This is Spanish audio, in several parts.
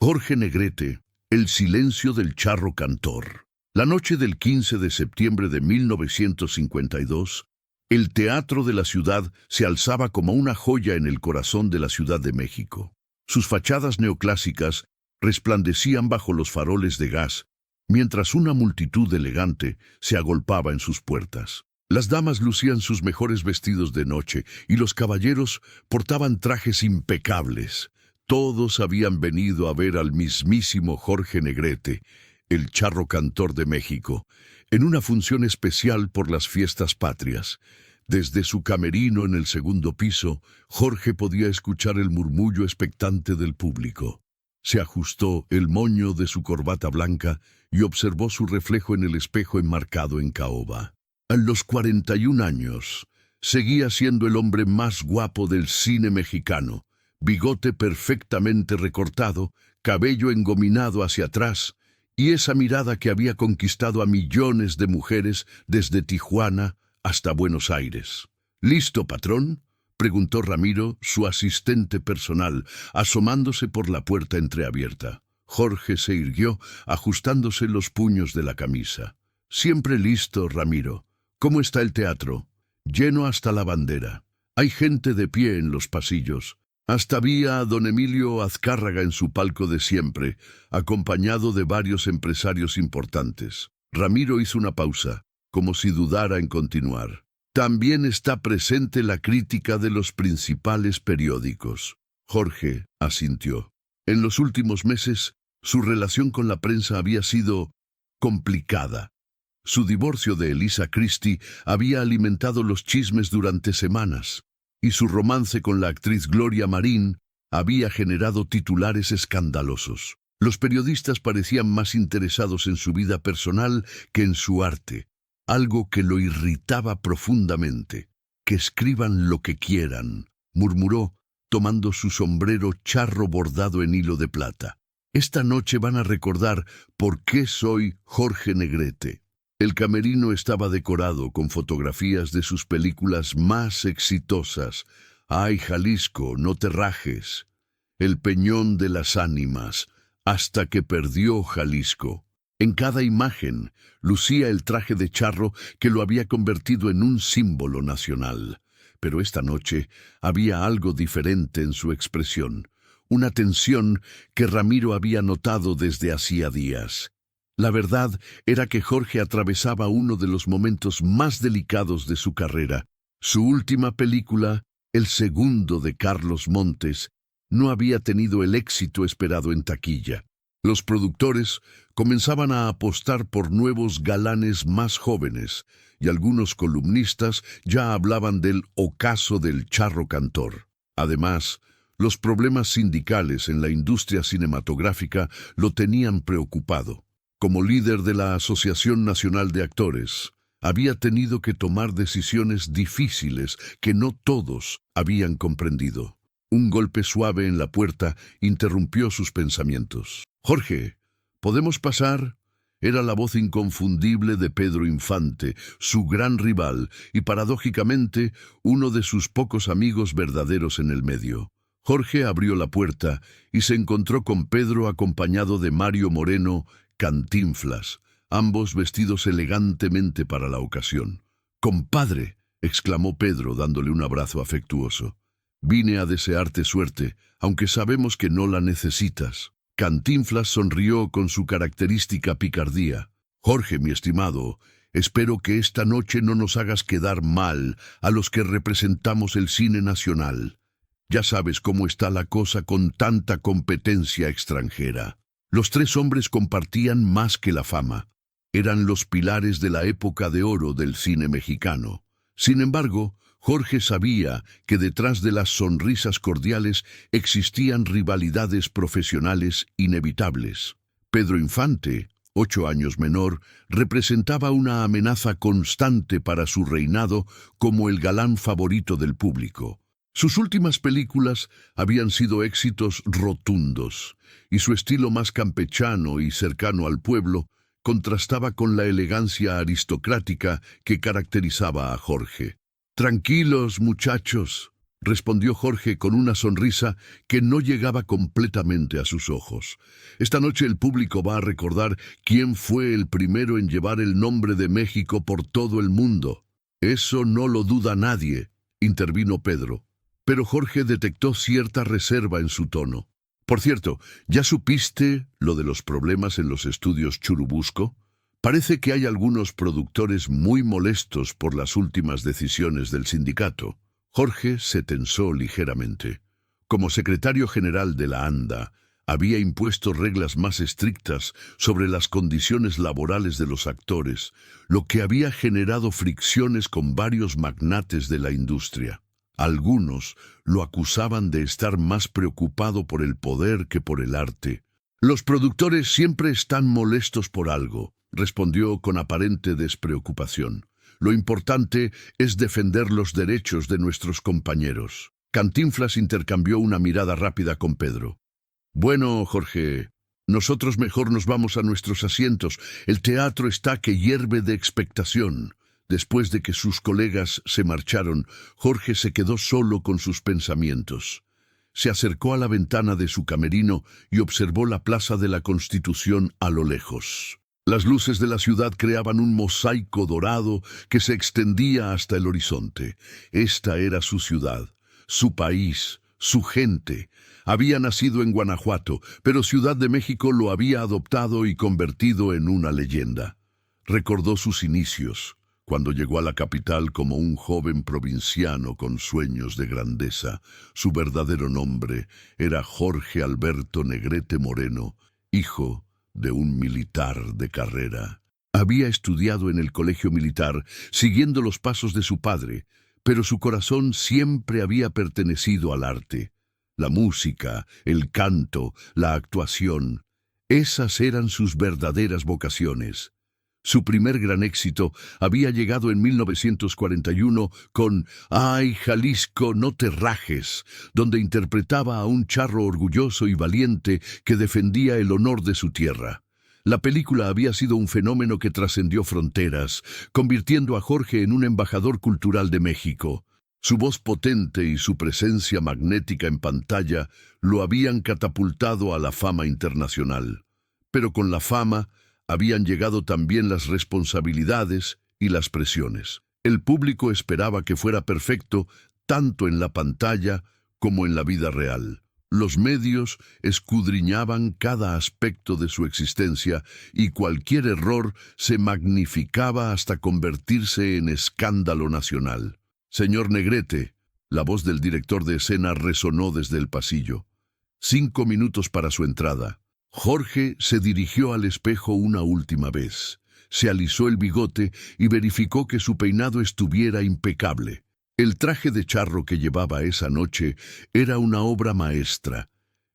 Jorge Negrete, El silencio del charro cantor. La noche del 15 de septiembre de 1952, el teatro de la ciudad se alzaba como una joya en el corazón de la Ciudad de México. Sus fachadas neoclásicas resplandecían bajo los faroles de gas, mientras una multitud elegante se agolpaba en sus puertas. Las damas lucían sus mejores vestidos de noche y los caballeros portaban trajes impecables. Todos habían venido a ver al mismísimo Jorge Negrete, el charro cantor de México, en una función especial por las fiestas patrias. Desde su camerino en el segundo piso, Jorge podía escuchar el murmullo expectante del público. Se ajustó el moño de su corbata blanca y observó su reflejo en el espejo enmarcado en caoba. A los 41 años, seguía siendo el hombre más guapo del cine mexicano. Bigote perfectamente recortado, cabello engominado hacia atrás, y esa mirada que había conquistado a millones de mujeres desde Tijuana hasta Buenos Aires. ¿Listo, patrón?, preguntó Ramiro, su asistente personal, asomándose por la puerta entreabierta. Jorge se irguió, ajustándose los puños de la camisa. Siempre listo, Ramiro. ¿Cómo está el teatro? Lleno hasta la bandera. Hay gente de pie en los pasillos. Hasta vi a don Emilio Azcárraga en su palco de siempre, acompañado de varios empresarios importantes. Ramiro hizo una pausa, como si dudara en continuar. También está presente la crítica de los principales periódicos. Jorge asintió. En los últimos meses, su relación con la prensa había sido complicada. Su divorcio de Elisa Christie había alimentado los chismes durante semanas, y su romance con la actriz Gloria Marín había generado titulares escandalosos. Los periodistas parecían más interesados en su vida personal que en su arte, algo que lo irritaba profundamente. «Que escriban lo que quieran», murmuró, tomando su sombrero charro bordado en hilo de plata. «Esta noche van a recordar por qué soy Jorge Negrete». El camerino estaba decorado con fotografías de sus películas más exitosas. «Ay, Jalisco, no te rajes», «El Peñón de las Ánimas», «Hasta que perdió Jalisco». En cada imagen lucía el traje de charro que lo había convertido en un símbolo nacional. Pero esta noche había algo diferente en su expresión, una tensión que Ramiro había notado desde hacía días. La verdad era que Jorge atravesaba uno de los momentos más delicados de su carrera. Su última película, El segundo de Carlos Montes, no había tenido el éxito esperado en taquilla. Los productores comenzaban a apostar por nuevos galanes más jóvenes, y algunos columnistas ya hablaban del ocaso del charro cantor. Además, los problemas sindicales en la industria cinematográfica lo tenían preocupado. Como líder de la Asociación Nacional de Actores, había tenido que tomar decisiones difíciles que no todos habían comprendido. Un golpe suave en la puerta interrumpió sus pensamientos. «Jorge, ¿podemos pasar?», era la voz inconfundible de Pedro Infante, su gran rival y, paradójicamente, uno de sus pocos amigos verdaderos en el medio. Jorge abrió la puerta y se encontró con Pedro acompañado de Mario Moreno, Cantinflas, ambos vestidos elegantemente para la ocasión. «Compadre», exclamó Pedro dándole un abrazo afectuoso. «Vine a desearte suerte, aunque sabemos que no la necesitas». Cantinflas sonrió con su característica picardía. «Jorge, mi estimado, espero que esta noche no nos hagas quedar mal a los que representamos el cine nacional. Ya sabes cómo está la cosa con tanta competencia extranjera». Los tres hombres compartían más que la fama. Eran los pilares de la época de oro del cine mexicano. Sin embargo, Jorge sabía que detrás de las sonrisas cordiales existían rivalidades profesionales inevitables. Pedro Infante, 8 años menor, representaba una amenaza constante para su reinado como el galán favorito del público. Sus últimas películas habían sido éxitos rotundos, y su estilo más campechano y cercano al pueblo contrastaba con la elegancia aristocrática que caracterizaba a Jorge. «Tranquilos, muchachos», respondió Jorge con una sonrisa que no llegaba completamente a sus ojos. Esta noche el público va a recordar quién fue el primero en llevar el nombre de México por todo el mundo. Eso no lo duda nadie, intervino Pedro. Pero Jorge detectó cierta reserva en su tono. Por cierto, ¿ya supiste lo de los problemas en los estudios Churubusco? Parece que hay algunos productores muy molestos por las últimas decisiones del sindicato. Jorge se tensó ligeramente. Como secretario general de la ANDA, había impuesto reglas más estrictas sobre las condiciones laborales de los actores, lo que había generado fricciones con varios magnates de la industria. Algunos lo acusaban de estar más preocupado por el poder que por el arte. Los productores siempre están molestos por algo, respondió con aparente despreocupación. Lo importante es defender los derechos de nuestros compañeros. Cantinflas intercambió una mirada rápida con Pedro. Bueno, Jorge, nosotros mejor nos vamos a nuestros asientos. El teatro está que hierve de expectación. Después de que sus colegas se marcharon, Jorge se quedó solo con sus pensamientos. Se acercó a la ventana de su camerino y observó la Plaza de la Constitución a lo lejos. Las luces de la ciudad creaban un mosaico dorado que se extendía hasta el horizonte. Esta era su ciudad, su país, su gente. Había nacido en Guanajuato, pero Ciudad de México lo había adoptado y convertido en una leyenda. Recordó sus inicios, cuando llegó a la capital como un joven provinciano con sueños de grandeza. Su verdadero nombre era Jorge Alberto Negrete Moreno, hijo de un militar de carrera. Había estudiado en el colegio militar, siguiendo los pasos de su padre, pero su corazón siempre había pertenecido al arte. La música, el canto, la actuación, esas eran sus verdaderas vocaciones. Su primer gran éxito había llegado en 1941 con «Ay, Jalisco, no te rajes», donde interpretaba a un charro orgulloso y valiente que defendía el honor de su tierra. La película había sido un fenómeno que trascendió fronteras, convirtiendo a Jorge en un embajador cultural de México. Su voz potente y su presencia magnética en pantalla lo habían catapultado a la fama internacional. Pero con la fama habían llegado también las responsabilidades y las presiones. El público esperaba que fuera perfecto tanto en la pantalla como en la vida real. Los medios escudriñaban cada aspecto de su existencia y cualquier error se magnificaba hasta convertirse en escándalo nacional. «Señor Negrete», la voz del director de escena resonó desde el pasillo. 5 minutos para su entrada. Jorge se dirigió al espejo una última vez. Se alisó el bigote y verificó que su peinado estuviera impecable. El traje de charro que llevaba esa noche era una obra maestra,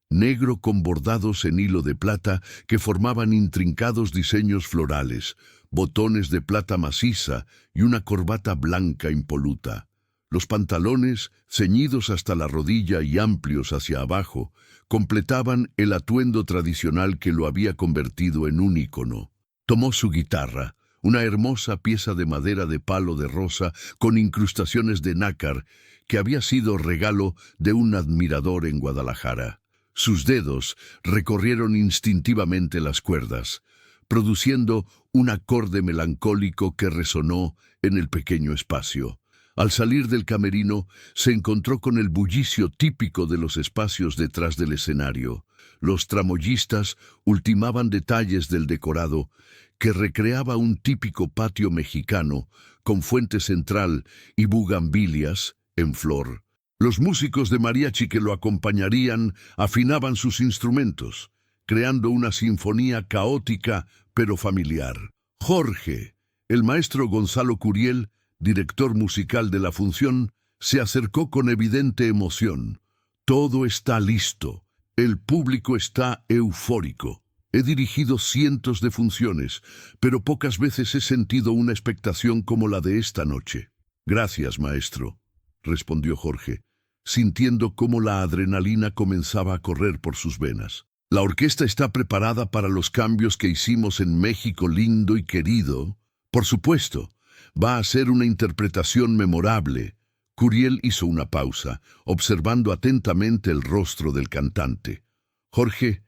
negro con bordados en hilo de plata que formaban intrincados diseños florales, botones de plata maciza y una corbata blanca impoluta. Los pantalones, ceñidos hasta la rodilla y amplios hacia abajo, completaban el atuendo tradicional que lo había convertido en un ícono. Tomó su guitarra, una hermosa pieza de madera de palo de rosa con incrustaciones de nácar que había sido regalo de un admirador en Guadalajara. Sus dedos recorrieron instintivamente las cuerdas, produciendo un acorde melancólico que resonó en el pequeño espacio. Al salir del camerino, se encontró con el bullicio típico de los espacios detrás del escenario. Los tramoyistas ultimaban detalles del decorado, que recreaba un típico patio mexicano, con fuente central y bugambilias en flor. Los músicos de mariachi que lo acompañarían afinaban sus instrumentos, creando una sinfonía caótica pero familiar. Jorge, el maestro Gonzalo Curiel, director musical de la función, se acercó con evidente emoción. «Todo está listo. El público está eufórico. He dirigido cientos de funciones, pero pocas veces he sentido una expectación como la de esta noche». «Gracias, maestro», respondió Jorge, sintiendo cómo la adrenalina comenzaba a correr por sus venas. «La orquesta está preparada para los cambios que hicimos en México lindo y querido. Por supuesto, va a ser una interpretación memorable, Curiel hizo una pausa, observando atentamente el rostro del cantante. «Jorge,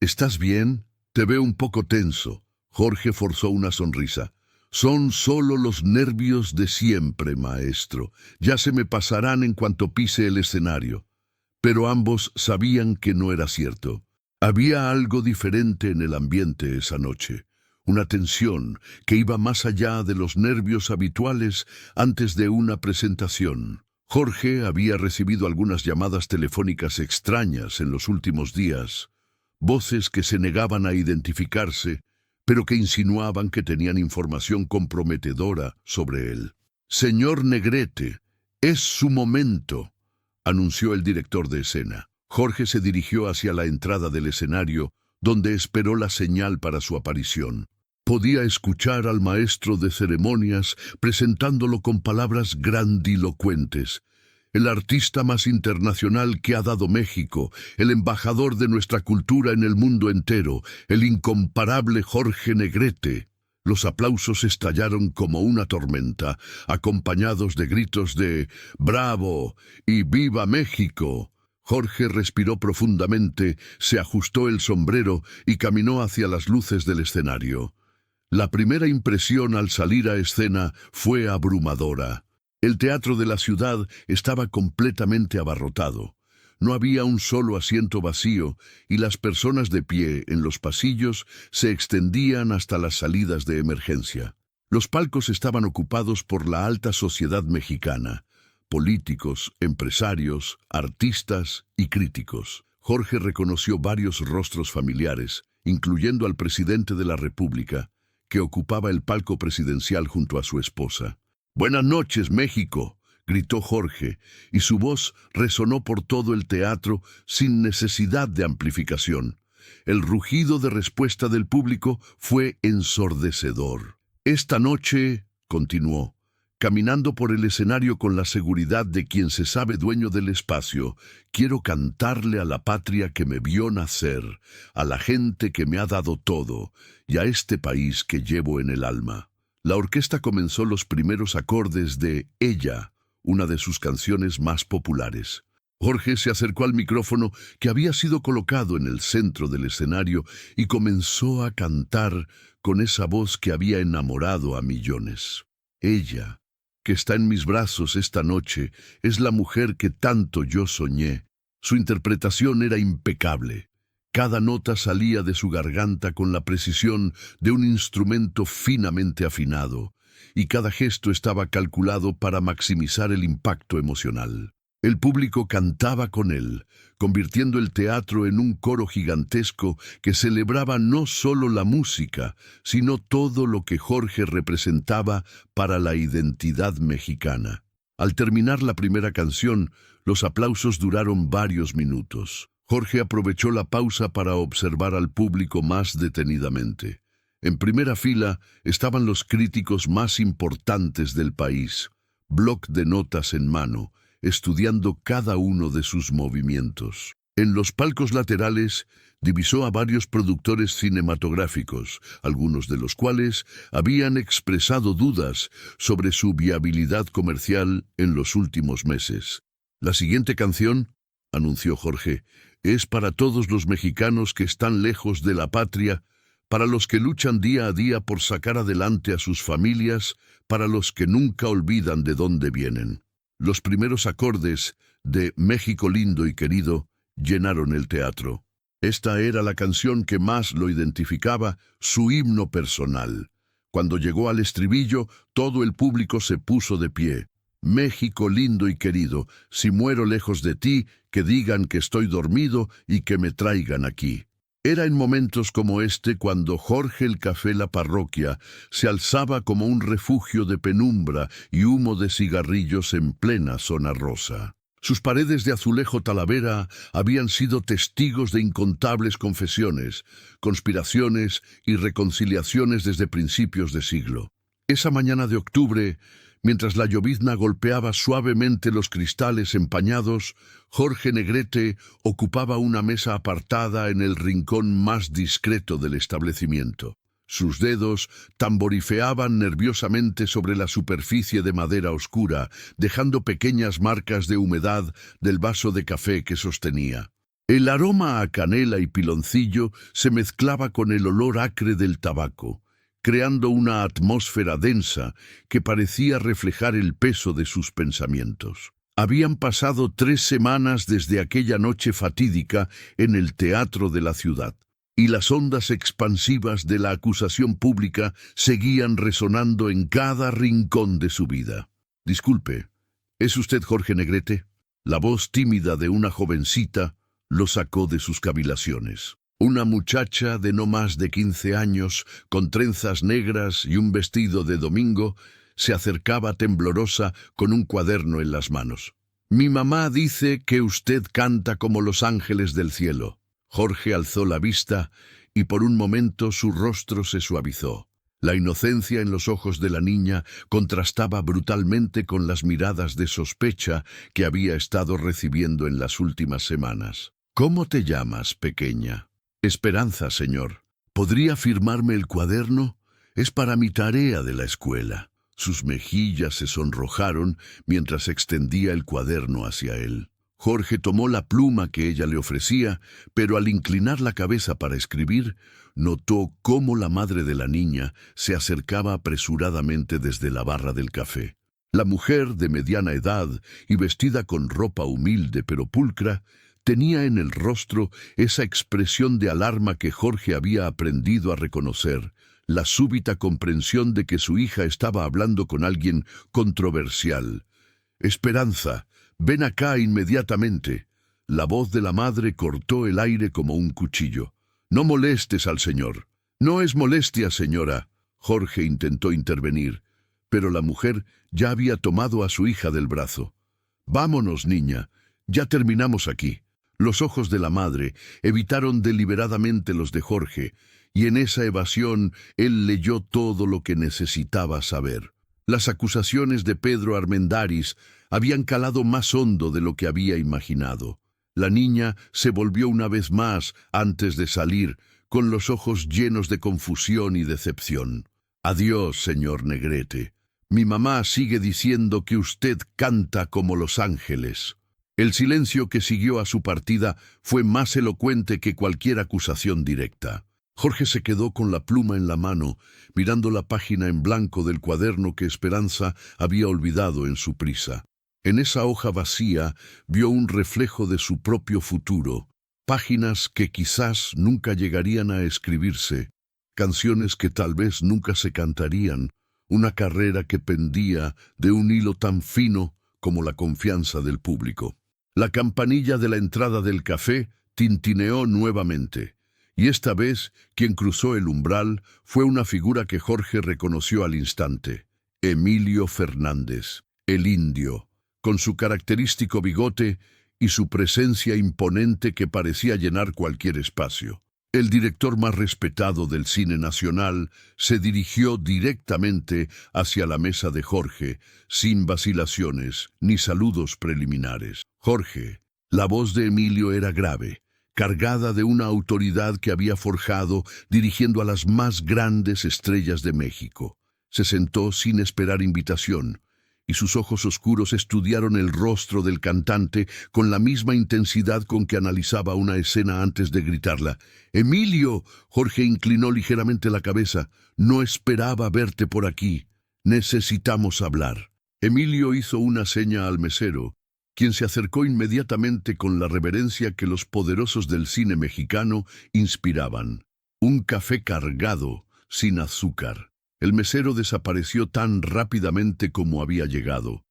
¿estás bien? Te veo un poco tenso». Jorge forzó una sonrisa. «Son solo los nervios de siempre, maestro. Ya se me pasarán en cuanto pise el escenario». Pero ambos sabían que no era cierto. Había algo diferente en el ambiente esa noche. Una tensión que iba más allá de los nervios habituales antes de una presentación. Jorge había recibido algunas llamadas telefónicas extrañas en los últimos días, voces que se negaban a identificarse, pero que insinuaban que tenían información comprometedora sobre él. «Señor Negrete, es su momento», anunció el director de escena. Jorge se dirigió hacia la entrada del escenario, donde esperó la señal para su aparición. Podía escuchar al maestro de ceremonias presentándolo con palabras grandilocuentes. El artista más internacional que ha dado México, el embajador de nuestra cultura en el mundo entero, el incomparable Jorge Negrete. Los aplausos estallaron como una tormenta, acompañados de gritos de «¡Bravo!» y «¡Viva México!». Jorge respiró profundamente, se ajustó el sombrero y caminó hacia las luces del escenario. La primera impresión al salir a escena fue abrumadora. El teatro de la ciudad estaba completamente abarrotado. No había un solo asiento vacío y las personas de pie en los pasillos se extendían hasta las salidas de emergencia. Los palcos estaban ocupados por la alta sociedad mexicana, políticos, empresarios, artistas y críticos. Jorge reconoció varios rostros familiares, incluyendo al presidente de la República, que ocupaba el palco presidencial junto a su esposa. «Buenas noches, México», gritó Jorge, y su voz resonó por todo el teatro sin necesidad de amplificación. El rugido de respuesta del público fue ensordecedor. «Esta noche», continuó, caminando por el escenario con la seguridad de quien se sabe dueño del espacio, «quiero cantarle a la patria que me vio nacer, a la gente que me ha dado todo, y a este país que llevo en el alma». La orquesta comenzó los primeros acordes de Ella, una de sus canciones más populares. Jorge se acercó al micrófono que había sido colocado en el centro del escenario y comenzó a cantar con esa voz que había enamorado a millones. «Ella, que está en mis brazos esta noche, es la mujer que tanto yo soñé». Su interpretación era impecable. Cada nota salía de su garganta con la precisión de un instrumento finamente afinado, y cada gesto estaba calculado para maximizar el impacto emocional. El público cantaba con él, convirtiendo el teatro en un coro gigantesco que celebraba no solo la música, sino todo lo que Jorge representaba para la identidad mexicana. Al terminar la primera canción, los aplausos duraron varios minutos. Jorge aprovechó la pausa para observar al público más detenidamente. En primera fila estaban los críticos más importantes del país, bloc de notas en mano, estudiando cada uno de sus movimientos. En los palcos laterales divisó a varios productores cinematográficos, algunos de los cuales habían expresado dudas sobre su viabilidad comercial en los últimos meses. «La siguiente canción», anunció Jorge, «es para todos los mexicanos que están lejos de la patria, para los que luchan día a día por sacar adelante a sus familias, para los que nunca olvidan de dónde vienen». Los primeros acordes de México lindo y querido llenaron el teatro. Esta era la canción que más lo identificaba, su himno personal. Cuando llegó al estribillo, todo el público se puso de pie. «México lindo y querido, si muero lejos de ti, que digan que estoy dormido y que me traigan aquí». Era en momentos como este cuando Jorge el Café La Parroquia se alzaba como un refugio de penumbra y humo de cigarrillos en plena zona rosa. Sus paredes de azulejo talavera habían sido testigos de incontables confesiones, conspiraciones y reconciliaciones desde principios de siglo. Esa mañana de octubre, mientras la llovizna golpeaba suavemente los cristales empañados, Jorge Negrete ocupaba una mesa apartada en el rincón más discreto del establecimiento. Sus dedos tamborifeaban nerviosamente sobre la superficie de madera oscura, dejando pequeñas marcas de humedad del vaso de café que sostenía. El aroma a canela y piloncillo se mezclaba con el olor acre del tabaco, creando una atmósfera densa que parecía reflejar el peso de sus pensamientos. Habían pasado 3 semanas desde aquella noche fatídica en el teatro de la ciudad, y las ondas expansivas de la acusación pública seguían resonando en cada rincón de su vida. «Disculpe, ¿es usted Jorge Negrete?». La voz tímida de una jovencita lo sacó de sus cavilaciones. Una muchacha de no más de 15 años, con trenzas negras y un vestido de domingo, se acercaba temblorosa con un cuaderno en las manos. «Mi mamá dice que usted canta como los ángeles del cielo». Jorge alzó la vista y por un momento su rostro se suavizó. La inocencia en los ojos de la niña contrastaba brutalmente con las miradas de sospecha que había estado recibiendo en las últimas semanas. «¿Cómo te llamas, pequeña?» «Esperanza, señor». «¿Podría firmarme el cuaderno? Es para mi tarea de la escuela». Sus mejillas se sonrojaron mientras extendía el cuaderno hacia él. Jorge tomó la pluma que ella le ofrecía, pero al inclinar la cabeza para escribir, notó cómo la madre de la niña se acercaba apresuradamente desde la barra del café. La mujer, de mediana edad y vestida con ropa humilde pero pulcra, tenía en el rostro esa expresión de alarma que Jorge había aprendido a reconocer, la súbita comprensión de que su hija estaba hablando con alguien controversial. «Esperanza, ven acá inmediatamente». La voz de la madre cortó el aire como un cuchillo. «No molestes al señor». «No es molestia, señora». Jorge intentó intervenir, pero la mujer ya había tomado a su hija del brazo. «Vámonos, niña, ya terminamos aquí». Los ojos de la madre evitaron deliberadamente los de Jorge, y en esa evasión él leyó todo lo que necesitaba saber. Las acusaciones de Pedro Armendáriz habían calado más hondo de lo que había imaginado. La niña se volvió una vez más antes de salir, con los ojos llenos de confusión y decepción. «Adiós, señor Negrete. Mi mamá sigue diciendo que usted canta como los ángeles». El silencio que siguió a su partida fue más elocuente que cualquier acusación directa. Jorge se quedó con la pluma en la mano, mirando la página en blanco del cuaderno que Esperanza había olvidado en su prisa. En esa hoja vacía vio un reflejo de su propio futuro, páginas que quizás nunca llegarían a escribirse, canciones que tal vez nunca se cantarían, una carrera que pendía de un hilo tan fino como la confianza del público. La campanilla de la entrada del café tintineó nuevamente, y esta vez quien cruzó el umbral fue una figura que Jorge reconoció al instante: Emilio Fernández, el indio, con su característico bigote y su presencia imponente que parecía llenar cualquier espacio. El director más respetado del cine nacional se dirigió directamente hacia la mesa de Jorge, sin vacilaciones ni saludos preliminares. «Jorge». La voz de Emilio era grave, cargada de una autoridad que había forjado dirigiendo a las más grandes estrellas de México. Se sentó sin esperar invitación, y sus ojos oscuros estudiaron el rostro del cantante con la misma intensidad con que analizaba una escena antes de gritarla. «¡Emilio!». Jorge inclinó ligeramente la cabeza. «No esperaba verte por aquí. Necesitamos hablar». Emilio hizo una seña al mesero, quien se acercó inmediatamente con la reverencia que los poderosos del cine mexicano inspiraban. Un café cargado, sin azúcar. El mesero desapareció tan rápidamente como había llegado,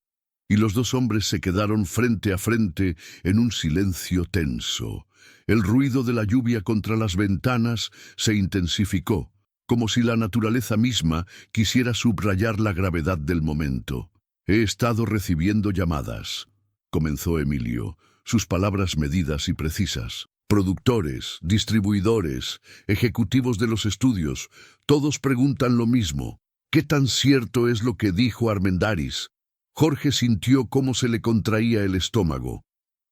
y los dos hombres se quedaron frente a frente en un silencio tenso. El ruido de la lluvia contra las ventanas se intensificó, como si la naturaleza misma quisiera subrayar la gravedad del momento. «He estado recibiendo llamadas», comenzó Emilio, sus palabras medidas y precisas. «Productores, distribuidores, ejecutivos de los estudios, todos preguntan lo mismo. ¿Qué tan cierto es lo que dijo Armendáriz?». Jorge sintió cómo se le contraía el estómago.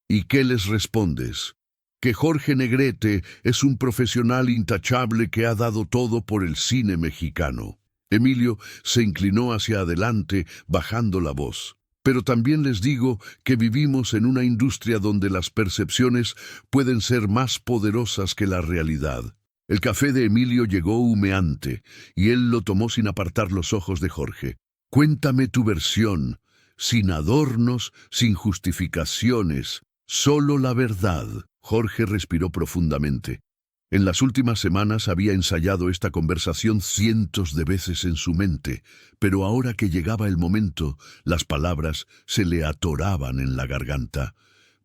«¿Y qué les respondes?». que Jorge Negrete es un profesional intachable que ha dado todo por el cine mexicano. Emilio se inclinó hacia adelante, bajando la voz. Pero también les digo que vivimos en una industria donde las percepciones pueden ser más poderosas que la realidad. El café de Emilio llegó humeante, y él lo tomó sin apartar los ojos de Jorge. Cuéntame tu versión, sin adornos, sin justificaciones, solo la verdad. Jorge respiró profundamente. En las últimas semanas había ensayado esta conversación cientos de veces en su mente, pero ahora que llegaba el momento, las palabras se le atoraban en la garganta.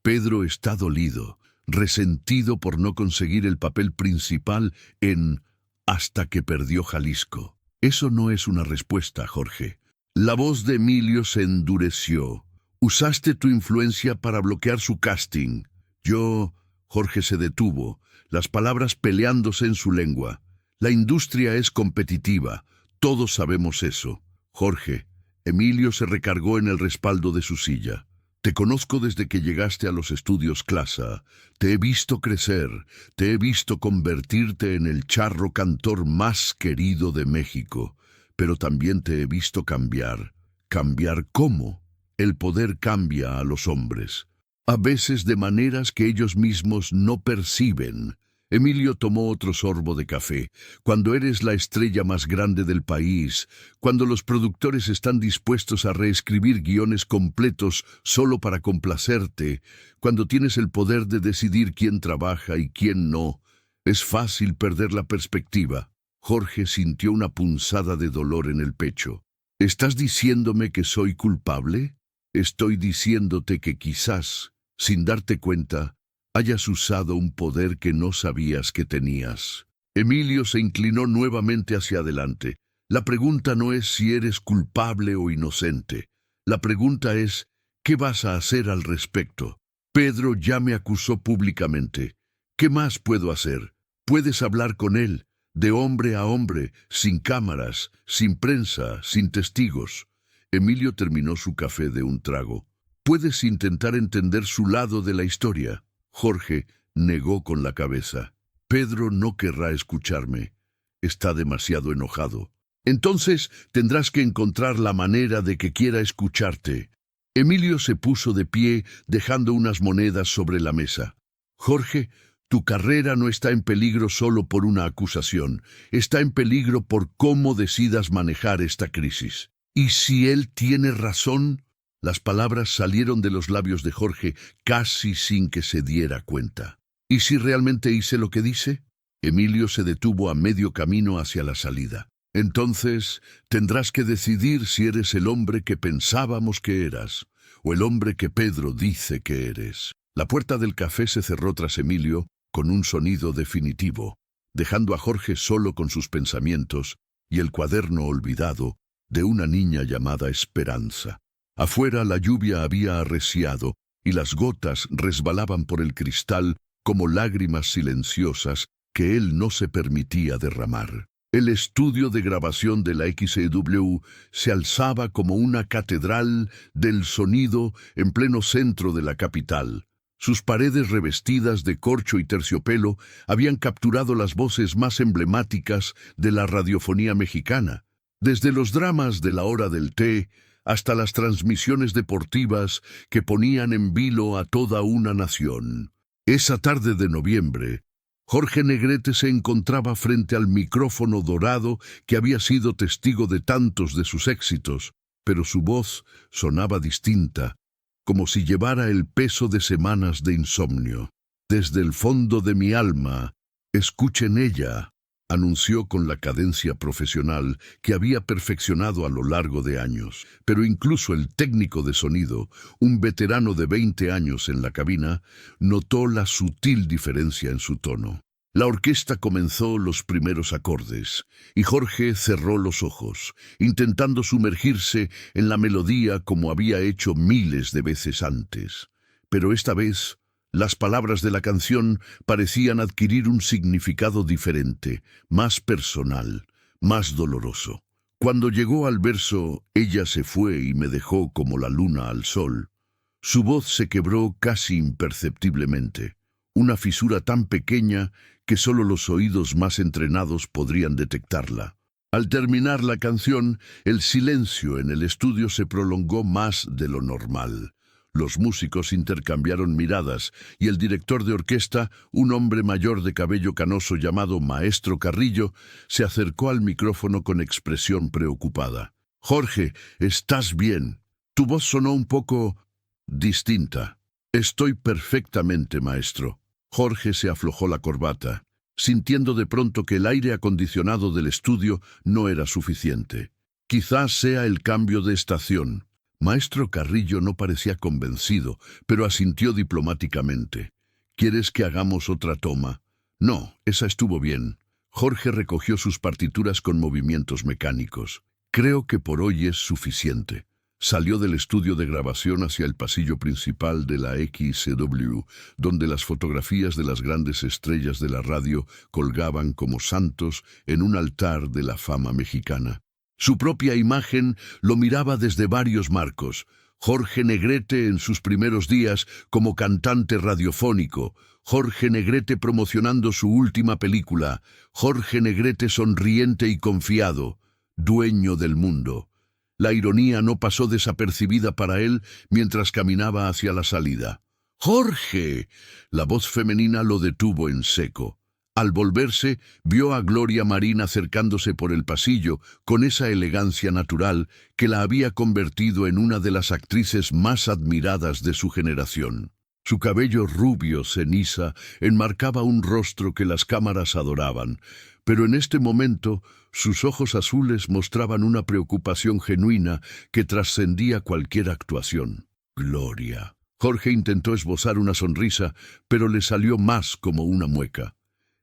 Pedro está dolido, resentido por no conseguir el papel principal en Hasta que perdió Jalisco. Eso no es una respuesta, Jorge. La voz de Emilio se endureció. Usaste tu influencia para bloquear su casting. Jorge se detuvo, las palabras peleándose en su lengua. La industria es competitiva, todos sabemos eso. Jorge, Emilio se recargó en el respaldo de su silla. Te conozco desde que llegaste a los estudios Clasa. Te he visto crecer, te he visto convertirte en el charro cantor más querido de México. Pero también te he visto cambiar. ¿Cambiar cómo? El poder cambia a los hombres. A veces de maneras que ellos mismos no perciben. Emilio tomó otro sorbo de café. Cuando eres la estrella más grande del país, cuando los productores están dispuestos a reescribir guiones completos solo para complacerte, cuando tienes el poder de decidir quién trabaja y quién no, es fácil perder la perspectiva. Jorge sintió una punzada de dolor en el pecho. ¿Estás diciéndome que soy culpable? Estoy diciéndote que quizás, sin darte cuenta, hayas usado un poder que no sabías que tenías. Emilio se inclinó nuevamente hacia adelante. La pregunta no es si eres culpable o inocente. La pregunta es, ¿qué vas a hacer al respecto? Pedro ya me acusó públicamente. ¿Qué más puedo hacer? Puedes hablar con él, de hombre a hombre, sin cámaras, sin prensa, sin testigos. Emilio terminó su café de un trago. Puedes intentar entender su lado de la historia. Jorge negó con la cabeza. Pedro no querrá escucharme. Está demasiado enojado. Entonces tendrás que encontrar la manera de que quiera escucharte. Emilio se puso de pie, dejando unas monedas sobre la mesa. Jorge, tu carrera no está en peligro solo por una acusación. Está en peligro por cómo decidas manejar esta crisis. ¿Y si él tiene razón? Las palabras salieron de los labios de Jorge casi sin que se diera cuenta. ¿Y si realmente hice lo que dice? Emilio se detuvo a medio camino hacia la salida. Entonces tendrás que decidir si eres el hombre que pensábamos que eras, o el hombre que Pedro dice que eres. La puerta del café se cerró tras Emilio con un sonido definitivo, dejando a Jorge solo con sus pensamientos y el cuaderno olvidado de una niña llamada Esperanza. Afuera la lluvia había arreciado y las gotas resbalaban por el cristal como lágrimas silenciosas que él no se permitía derramar. El estudio de grabación de la XEW se alzaba como una catedral del sonido en pleno centro de la capital. Sus paredes revestidas de corcho y terciopelo habían capturado las voces más emblemáticas de la radiofonía mexicana, desde los dramas de la hora del té hasta las transmisiones deportivas que ponían en vilo a toda una nación. Esa tarde de noviembre, Jorge Negrete se encontraba frente al micrófono dorado que había sido testigo de tantos de sus éxitos, pero su voz sonaba distinta, como si llevara el peso de semanas de insomnio. Desde el fondo de mi alma, escuchen ella, anunció con la cadencia profesional que había perfeccionado a lo largo de años. Pero incluso el técnico de sonido, un veterano de 20 años en la cabina, notó la sutil diferencia en su tono. La orquesta comenzó los primeros acordes, y Jorge cerró los ojos, intentando sumergirse en la melodía como había hecho miles de veces antes. Pero esta vez, las palabras de la canción parecían adquirir un significado diferente, más personal, más doloroso. Cuando llegó al verso «Ella se fue y me dejó como la luna al sol», su voz se quebró casi imperceptiblemente. una fisura tan pequeña que solo los oídos más entrenados podrían detectarla. Al terminar la canción, el silencio en el estudio se prolongó más de lo normal. Los músicos intercambiaron miradas y el director de orquesta, un hombre mayor de cabello canoso llamado Maestro Carrillo, se acercó al micrófono con expresión preocupada. «Jorge, ¿estás bien? Tu voz sonó un poco distinta». «Estoy perfectamente, maestro». Jorge se aflojó la corbata, sintiendo de pronto que el aire acondicionado del estudio no era suficiente. «Quizás sea el cambio de estación». Maestro Carrillo no parecía convencido, pero asintió diplomáticamente. «¿Quieres que hagamos otra toma?» «No, esa estuvo bien». Jorge recogió sus partituras con movimientos mecánicos. «Creo que por hoy es suficiente». Salió del estudio de grabación hacia el pasillo principal de la XCW, donde las fotografías de las grandes estrellas de la radio colgaban como santos en un altar de la fama mexicana. Su propia imagen lo miraba desde varios marcos. Jorge Negrete en sus primeros días como cantante radiofónico, Jorge Negrete promocionando su última película, Jorge Negrete sonriente y confiado, dueño del mundo. La ironía no pasó desapercibida para él mientras caminaba hacia la salida. «¡Jorge!». La voz femenina lo detuvo en seco. Al volverse, vio a Gloria Marín acercándose por el pasillo con esa elegancia natural que la había convertido en una de las actrices más admiradas de su generación. Su cabello rubio ceniza enmarcaba un rostro que las cámaras adoraban, pero en este momento sus ojos azules mostraban una preocupación genuina que trascendía cualquier actuación. «Gloria». Jorge intentó esbozar una sonrisa, pero le salió más como una mueca.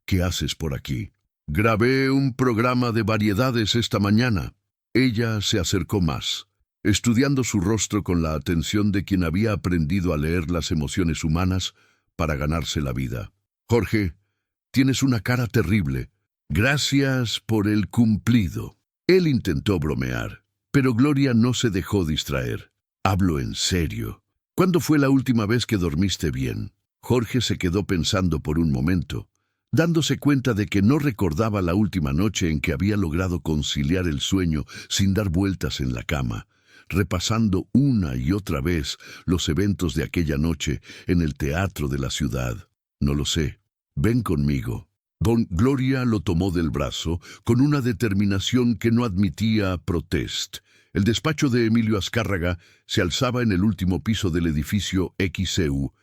«¿Qué haces por aquí?» «Grabé un programa de variedades esta mañana». Ella se acercó más, estudiando su rostro con la atención de quien había aprendido a leer las emociones humanas para ganarse la vida. «Jorge, tienes una cara terrible. Gracias por el cumplido». Él intentó bromear, pero Gloria no se dejó distraer. «Hablo en serio. ¿Cuándo fue la última vez que dormiste bien?» Jorge se quedó pensando por un momento, dándose cuenta de que no recordaba la última noche en que había logrado conciliar el sueño sin dar vueltas en la cama, repasando una y otra vez los eventos de aquella noche en el teatro de la ciudad. «No lo sé. Ven conmigo». Gloria lo tomó del brazo con una determinación que no admitía protest. El despacho de Emilio Azcárraga se alzaba en el último piso del edificio XCU,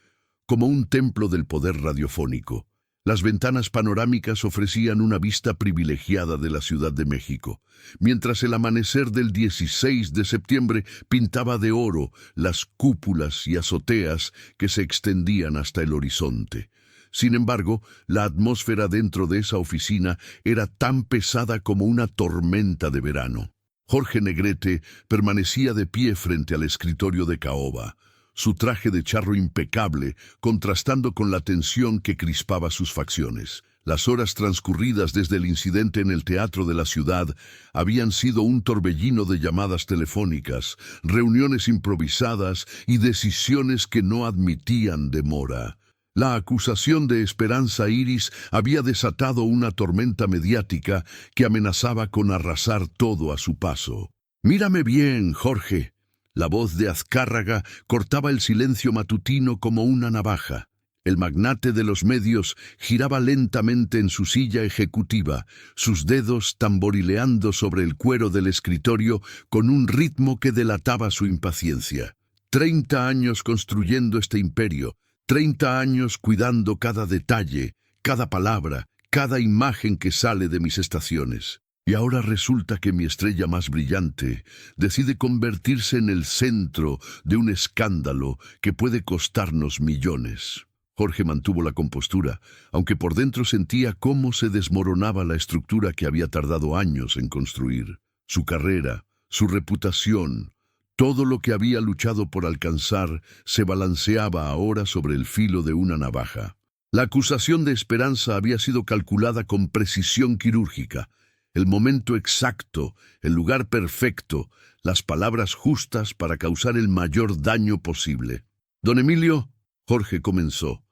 como un templo del poder radiofónico. Las ventanas panorámicas ofrecían una vista privilegiada de la Ciudad de México, mientras el amanecer del 16 de septiembre pintaba de oro las cúpulas y azoteas que se extendían hasta el horizonte. Sin embargo, la atmósfera dentro de esa oficina era tan pesada como una tormenta de verano. Jorge Negrete permanecía de pie frente al escritorio de caoba, su traje de charro impecable contrastando con la tensión que crispaba sus facciones. Las horas transcurridas desde el incidente en el Teatro de la Ciudad habían sido un torbellino de llamadas telefónicas, reuniones improvisadas y decisiones que no admitían demora. La acusación de Esperanza Iris había desatado una tormenta mediática que amenazaba con arrasar todo a su paso. «Mírame bien, Jorge». La voz de Azcárraga cortaba el silencio matutino como una navaja. El magnate de los medios giraba lentamente en su silla ejecutiva, sus dedos tamborileando sobre el cuero del escritorio con un ritmo que delataba su impaciencia. 30 años construyendo este imperio, 30 años cuidando cada detalle, cada palabra, cada imagen que sale de mis estaciones. Y ahora resulta que mi estrella más brillante decide convertirse en el centro de un escándalo que puede costarnos millones. Jorge mantuvo la compostura, aunque por dentro sentía cómo se desmoronaba la estructura que había tardado años en construir. Su carrera, su reputación, todo lo que había luchado por alcanzar se balanceaba ahora sobre el filo de una navaja. La acusación de Esperanza había sido calculada con precisión quirúrgica. El momento exacto, el lugar perfecto, las palabras justas para causar el mayor daño posible. «Don Emilio», Jorge comenzó,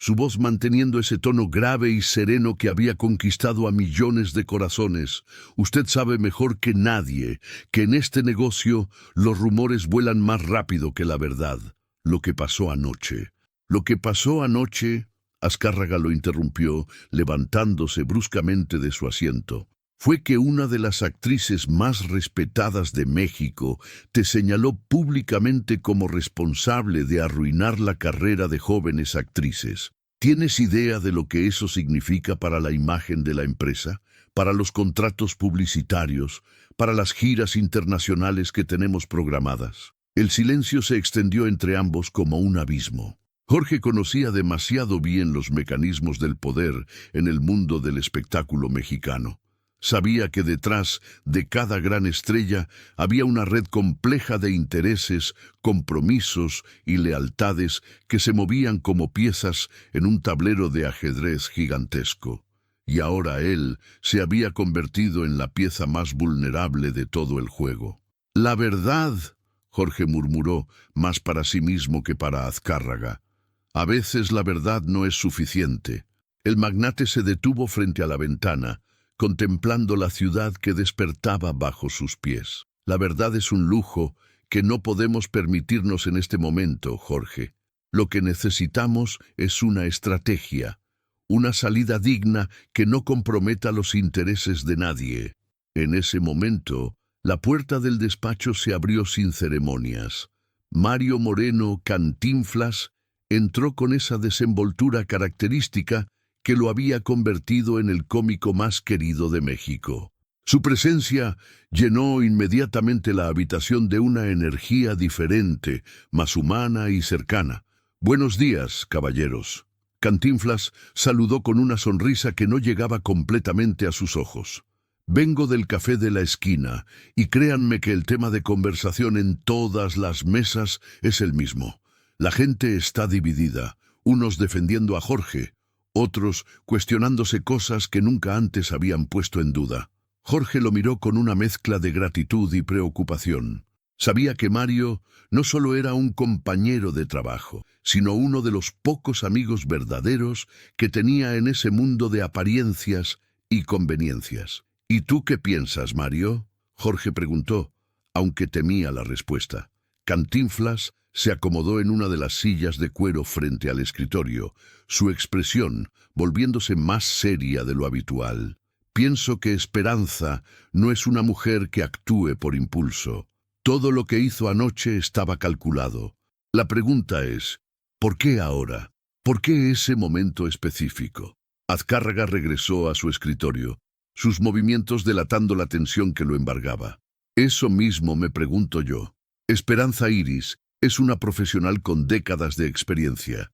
su voz manteniendo ese tono grave y sereno que había conquistado a millones de corazones. Usted sabe mejor que nadie que en este negocio los rumores vuelan más rápido que la verdad. Lo que pasó anoche. Lo que pasó anoche, Azcárraga lo interrumpió, levantándose bruscamente de su asiento. Fue que una de las actrices más respetadas de México te señaló públicamente como responsable de arruinar la carrera de jóvenes actrices. ¿Tienes idea de lo que eso significa para la imagen de la empresa, para los contratos publicitarios, para las giras internacionales que tenemos programadas? El silencio se extendió entre ambos como un abismo. Jorge conocía demasiado bien los mecanismos del poder en el mundo del espectáculo mexicano. Sabía que detrás de cada gran estrella había una red compleja de intereses, compromisos y lealtades que se movían como piezas en un tablero de ajedrez gigantesco. Y ahora él se había convertido en la pieza más vulnerable de todo el juego. «La verdad», Jorge murmuró, más para sí mismo que para Azcárraga. «A veces la verdad no es suficiente». El magnate se detuvo frente a la ventana, contemplando la ciudad que despertaba bajo sus pies. «La verdad es un lujo que no podemos permitirnos en este momento, Jorge. Lo que necesitamos es una estrategia, una salida digna que no comprometa los intereses de nadie». En ese momento, la puerta del despacho se abrió sin ceremonias. Mario Moreno Cantinflas entró con esa desenvoltura característica que lo había convertido en el cómico más querido de México. Su presencia llenó inmediatamente la habitación de una energía diferente, más humana y cercana. «Buenos días, caballeros». Cantinflas saludó con una sonrisa que no llegaba completamente a sus ojos. «Vengo del café de la esquina, y créanme que el tema de conversación en todas las mesas es el mismo. La gente está dividida, unos defendiendo a Jorge, otros cuestionándose cosas que nunca antes habían puesto en duda». Jorge lo miró con una mezcla de gratitud y preocupación. Sabía que Mario no solo era un compañero de trabajo, sino uno de los pocos amigos verdaderos que tenía en ese mundo de apariencias y conveniencias. «¿Y tú qué piensas, Mario?», Jorge preguntó, aunque temía la respuesta. Cantinflas se acomodó en una de las sillas de cuero frente al escritorio, su expresión volviéndose más seria de lo habitual. «Pienso que Esperanza no es una mujer que actúe por impulso. Todo lo que hizo anoche estaba calculado. La pregunta es, ¿por qué ahora? ¿Por qué ese momento específico?». Azcárraga regresó a su escritorio, sus movimientos delatando la tensión que lo embargaba. «Eso mismo me pregunto yo. Esperanza Iris es una profesional con décadas de experiencia.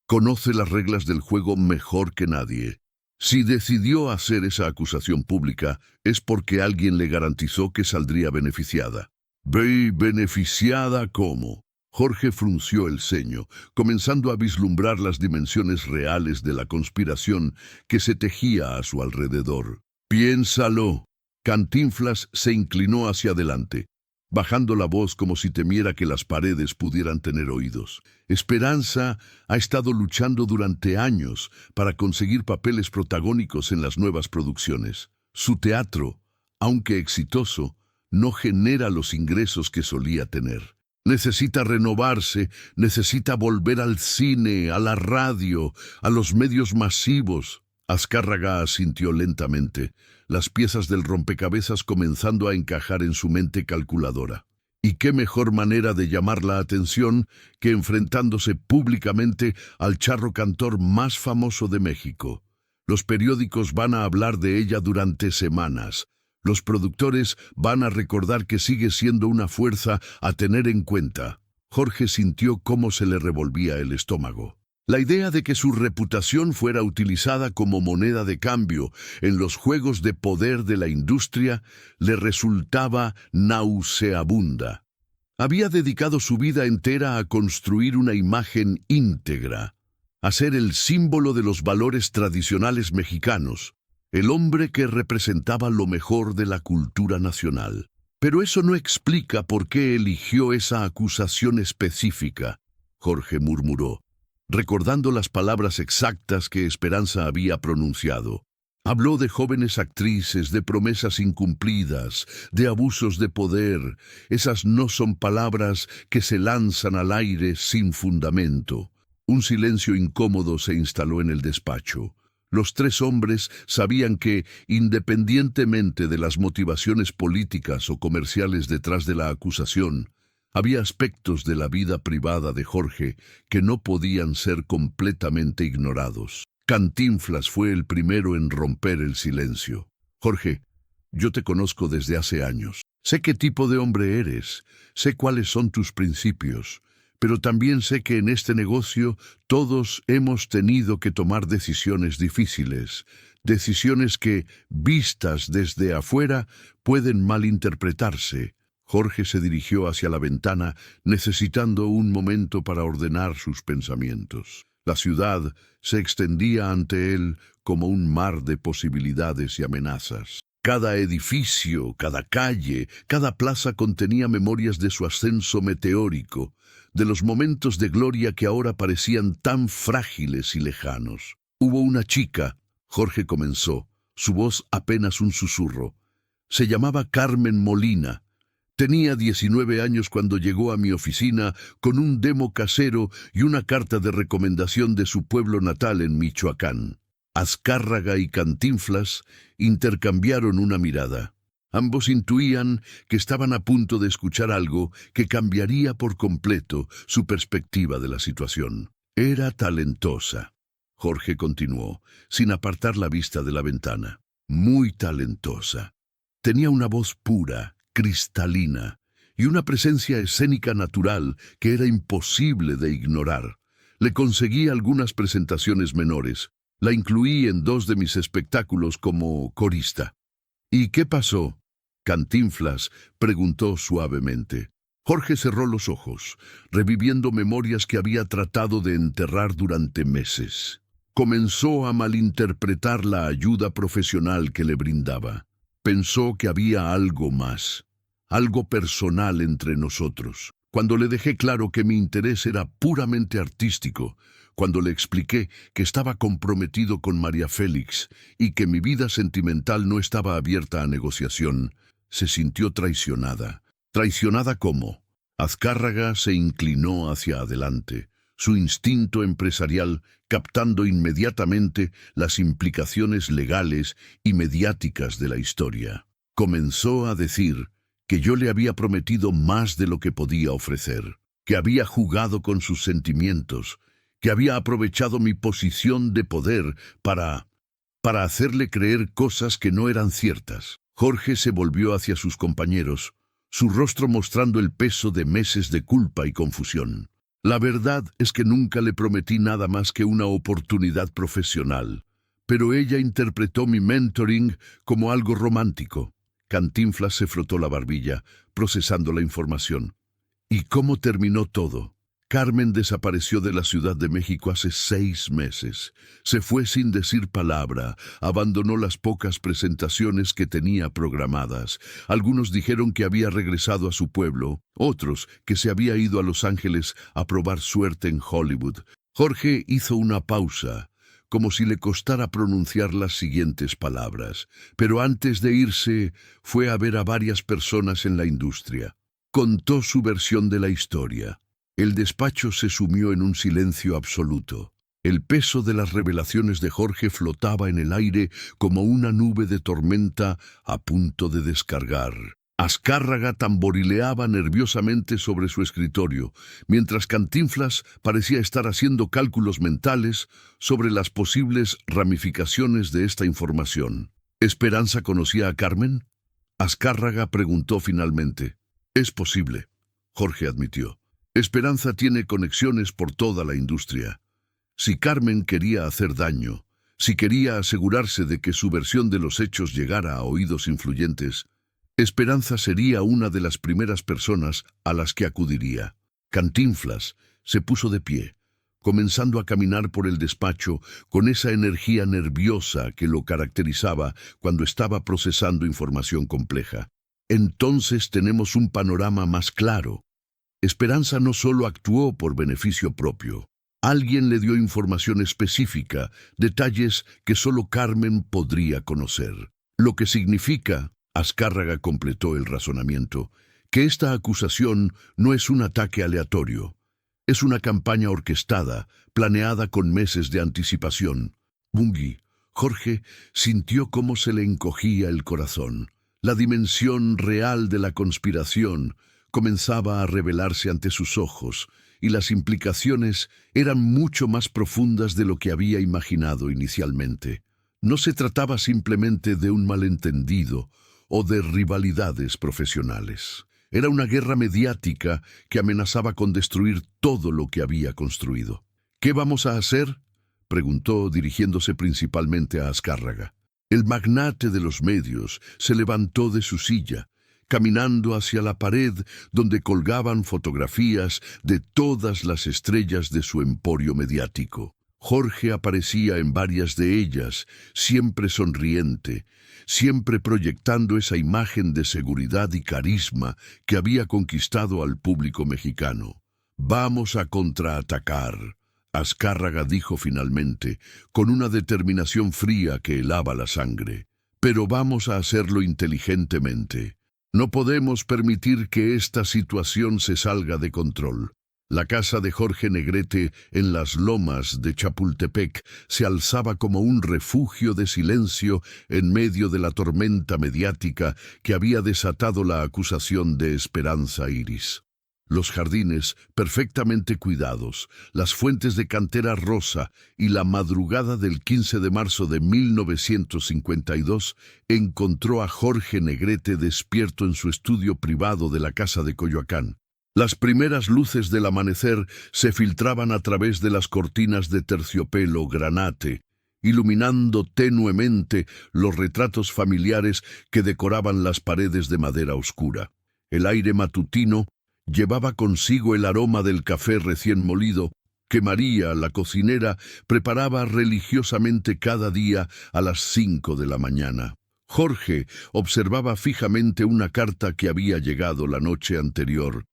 Conoce las reglas del juego mejor que nadie. Si decidió hacer esa acusación pública, es porque alguien le garantizó que saldría beneficiada». ¿Beneficiada cómo? Jorge frunció el ceño, comenzando a vislumbrar las dimensiones reales de la conspiración que se tejía a su alrededor. «Piénsalo». Cantinflas se inclinó hacia adelante, bajando la voz como si temiera que las paredes pudieran tener oídos. «Esperanza ha estado luchando durante años para conseguir papeles protagónicos en las nuevas producciones. Su teatro, aunque exitoso, no genera los ingresos que solía tener. Necesita renovarse, necesita volver al cine, a la radio, a los medios masivos». Azcárraga asintió lentamente, las piezas del rompecabezas comenzando a encajar en su mente calculadora. ¿Y qué mejor manera de llamar la atención que enfrentándose públicamente al charro cantor más famoso de México? Los periódicos van a hablar de ella durante semanas. Los productores van a recordar que sigue siendo una fuerza a tener en cuenta. Jorge sintió cómo se le revolvía el estómago. La idea de que su reputación fuera utilizada como moneda de cambio en los juegos de poder de la industria le resultaba nauseabunda. Había dedicado su vida entera a construir una imagen íntegra, a ser el símbolo de los valores tradicionales mexicanos, el hombre que representaba lo mejor de la cultura nacional. Pero eso no explica por qué eligió esa acusación específica, Jorge murmuró. recordando las palabras exactas que Esperanza había pronunciado. Habló de jóvenes actrices, de promesas incumplidas, de abusos de poder. Esas no son palabras que se lanzan al aire sin fundamento. Un silencio incómodo se instaló en el despacho. Los tres hombres sabían que, independientemente de las motivaciones políticas o comerciales detrás de la acusación, había aspectos de la vida privada de Jorge que no podían ser completamente ignorados. Cantinflas fue el primero en romper el silencio. Jorge, yo te conozco desde hace años. Sé qué tipo de hombre eres, sé cuáles son tus principios, pero también sé que en este negocio todos hemos tenido que tomar decisiones difíciles, decisiones que, vistas desde afuera, pueden malinterpretarse. Jorge se dirigió hacia la ventana, necesitando un momento para ordenar sus pensamientos. La ciudad se extendía ante él como un mar de posibilidades y amenazas. Cada edificio, cada calle, cada plaza contenía memorias de su ascenso meteórico, de los momentos de gloria que ahora parecían tan frágiles y lejanos. Hubo una chica, Jorge comenzó, su voz apenas un susurro. Se llamaba Carmen Molina. Tenía 19 años cuando llegó a mi oficina con un demo casero y una carta de recomendación de su pueblo natal en Michoacán. Azcárraga y Cantinflas intercambiaron una mirada. Ambos intuían que estaban a punto de escuchar algo que cambiaría por completo su perspectiva de la situación. Era talentosa. Jorge continuó, sin apartar la vista de la ventana. Muy talentosa. Tenía una voz pura, cristalina, y una presencia escénica natural que era imposible de ignorar. Le conseguí algunas presentaciones menores. La incluí en 2 de mis espectáculos como corista. ¿Y qué pasó? Cantinflas preguntó suavemente. Jorge cerró los ojos, reviviendo memorias que había tratado de enterrar durante meses. Comenzó a malinterpretar la ayuda profesional que le brindaba. Pensó que había algo más, algo personal entre nosotros. Cuando le dejé claro que mi interés era puramente artístico, cuando le expliqué que estaba comprometido con María Félix y que mi vida sentimental no estaba abierta a negociación, se sintió traicionada. ¿Traicionada cómo? Azcárraga se inclinó hacia adelante, su instinto empresarial captando inmediatamente las implicaciones legales y mediáticas de la historia. Comenzó a decir que yo le había prometido más de lo que podía ofrecer, que había jugado con sus sentimientos, que había aprovechado mi posición de poder para hacerle creer cosas que no eran ciertas. Jorge se volvió hacia sus compañeros, su rostro mostrando el peso de meses de culpa y confusión. La verdad es que nunca le prometí nada más que una oportunidad profesional, pero ella interpretó mi mentoring como algo romántico. Cantinflas se frotó la barbilla, procesando la información. ¿Y cómo terminó todo? Carmen desapareció de la Ciudad de México hace 6 meses. Se fue sin decir palabra, abandonó las pocas presentaciones que tenía programadas. Algunos dijeron que había regresado a su pueblo, otros que se había ido a Los Ángeles a probar suerte en Hollywood. Jorge hizo una pausa, como si le costara pronunciar las siguientes palabras, pero antes de irse fue a ver a varias personas en la industria. Contó su versión de la historia. El despacho se sumió en un silencio absoluto. El peso de las revelaciones de Jorge flotaba en el aire como una nube de tormenta a punto de descargar. Azcárraga tamborileaba nerviosamente sobre su escritorio, mientras Cantinflas parecía estar haciendo cálculos mentales sobre las posibles ramificaciones de esta información. ¿Esperanza conocía a Carmen? Azcárraga preguntó finalmente. Es posible, Jorge admitió. Esperanza tiene conexiones por toda la industria. Si Carmen quería hacer daño, si quería asegurarse de que su versión de los hechos llegara a oídos influyentes, Esperanza sería una de las primeras personas a las que acudiría. Cantinflas se puso de pie, comenzando a caminar por el despacho con esa energía nerviosa que lo caracterizaba cuando estaba procesando información compleja. Entonces tenemos un panorama más claro. Esperanza no solo actuó por beneficio propio. Alguien le dio información específica, detalles que solo Carmen podría conocer. Lo que significa, Azcárraga completó el razonamiento, que esta acusación no es un ataque aleatorio. Es una campaña orquestada, planeada con meses de anticipación. Bungi, Jorge, sintió cómo se le encogía el corazón. La dimensión real de la conspiración comenzaba a revelarse ante sus ojos, y las implicaciones eran mucho más profundas de lo que había imaginado inicialmente. No se trataba simplemente de un malentendido o de rivalidades profesionales. Era una guerra mediática que amenazaba con destruir todo lo que había construido. ¿Qué vamos a hacer?, preguntó dirigiéndose principalmente a Azcárraga. El magnate de los medios se levantó de su silla, caminando hacia la pared donde colgaban fotografías de todas las estrellas de su emporio mediático. Jorge aparecía en varias de ellas, siempre sonriente, siempre proyectando esa imagen de seguridad y carisma que había conquistado al público mexicano. «Vamos a contraatacar», Azcárraga dijo finalmente, con una determinación fría que helaba la sangre. «Pero vamos a hacerlo inteligentemente. No podemos permitir que esta situación se salga de control». La casa de Jorge Negrete en las lomas de Chapultepec se alzaba como un refugio de silencio en medio de la tormenta mediática que había desatado la acusación de Esperanza Iris. Los jardines perfectamente cuidados, las fuentes de cantera rosa y la madrugada del 15 de marzo de 1952 encontró a Jorge Negrete despierto en su estudio privado de la casa de Coyoacán. Las primeras luces del amanecer se filtraban a través de las cortinas de terciopelo granate, iluminando tenuemente los retratos familiares que decoraban las paredes de madera oscura. El aire matutino llevaba consigo el aroma del café recién molido que María, la cocinera, preparaba religiosamente cada día a las 5 de la mañana. Jorge observaba fijamente una carta que había llegado la noche anterior,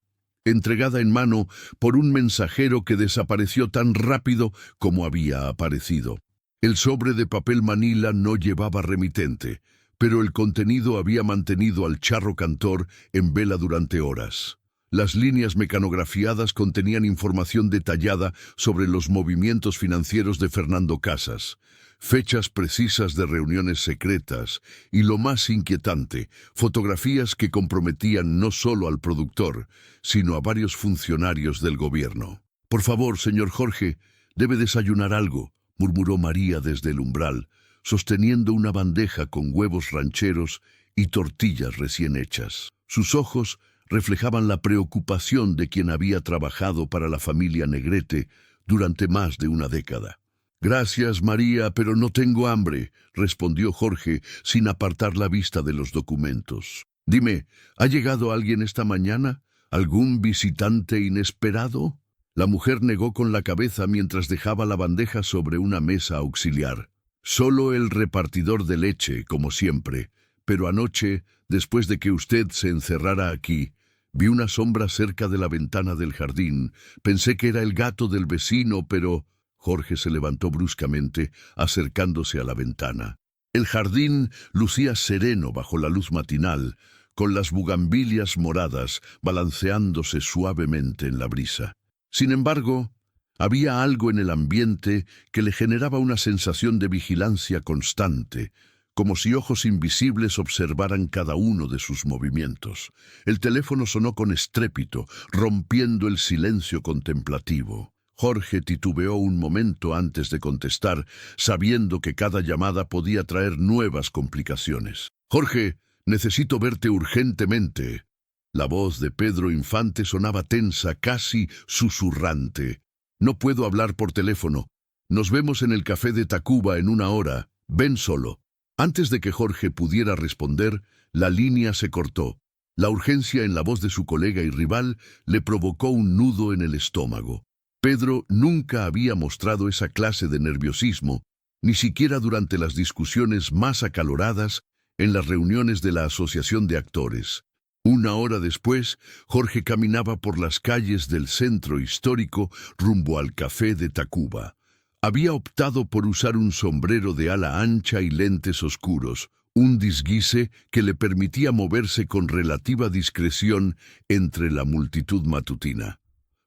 entregada en mano por un mensajero que desapareció tan rápido como había aparecido. El sobre de papel manila no llevaba remitente, pero el contenido había mantenido al charro cantor en vela durante horas. Las líneas mecanografiadas contenían información detallada sobre los movimientos financieros de Fernando Casas, fechas precisas de reuniones secretas y, lo más inquietante, fotografías que comprometían no solo al productor, sino a varios funcionarios del gobierno. «Por favor, señor Jorge, debe desayunar algo», murmuró María desde el umbral, sosteniendo una bandeja con huevos rancheros y tortillas recién hechas. Sus ojos reflejaban la preocupación de quien había trabajado para la familia Negrete durante más de una década. «Gracias, María, pero no tengo hambre», respondió Jorge sin apartar la vista de los documentos. «Dime, ¿ha llegado alguien esta mañana? ¿Algún visitante inesperado?» La mujer negó con la cabeza mientras dejaba la bandeja sobre una mesa auxiliar. «Solo el repartidor de leche, como siempre, pero anoche, después de que usted se encerrara aquí, vi una sombra cerca de la ventana del jardín. Pensé que era el gato del vecino, pero...» Jorge se levantó bruscamente, acercándose a la ventana. El jardín lucía sereno bajo la luz matinal, con las bugambilias moradas balanceándose suavemente en la brisa. Sin embargo, había algo en el ambiente que le generaba una sensación de vigilancia constante, como si ojos invisibles observaran cada uno de sus movimientos. El teléfono sonó con estrépito, rompiendo el silencio contemplativo. Jorge titubeó un momento antes de contestar, sabiendo que cada llamada podía traer nuevas complicaciones. «Jorge, necesito verte urgentemente». La voz de Pedro Infante sonaba tensa, casi susurrante. «No puedo hablar por teléfono. Nos vemos en el café de Tacuba en 1 hora. Ven solo». Antes de que Jorge pudiera responder, la línea se cortó. La urgencia en la voz de su colega y rival le provocó un nudo en el estómago. Pedro nunca había mostrado esa clase de nerviosismo, ni siquiera durante las discusiones más acaloradas en las reuniones de la Asociación de Actores. Una hora después, Jorge caminaba por las calles del centro histórico rumbo al Café de Tacuba. Había optado por usar un sombrero de ala ancha y lentes oscuros, un disguise que le permitía moverse con relativa discreción entre la multitud matutina.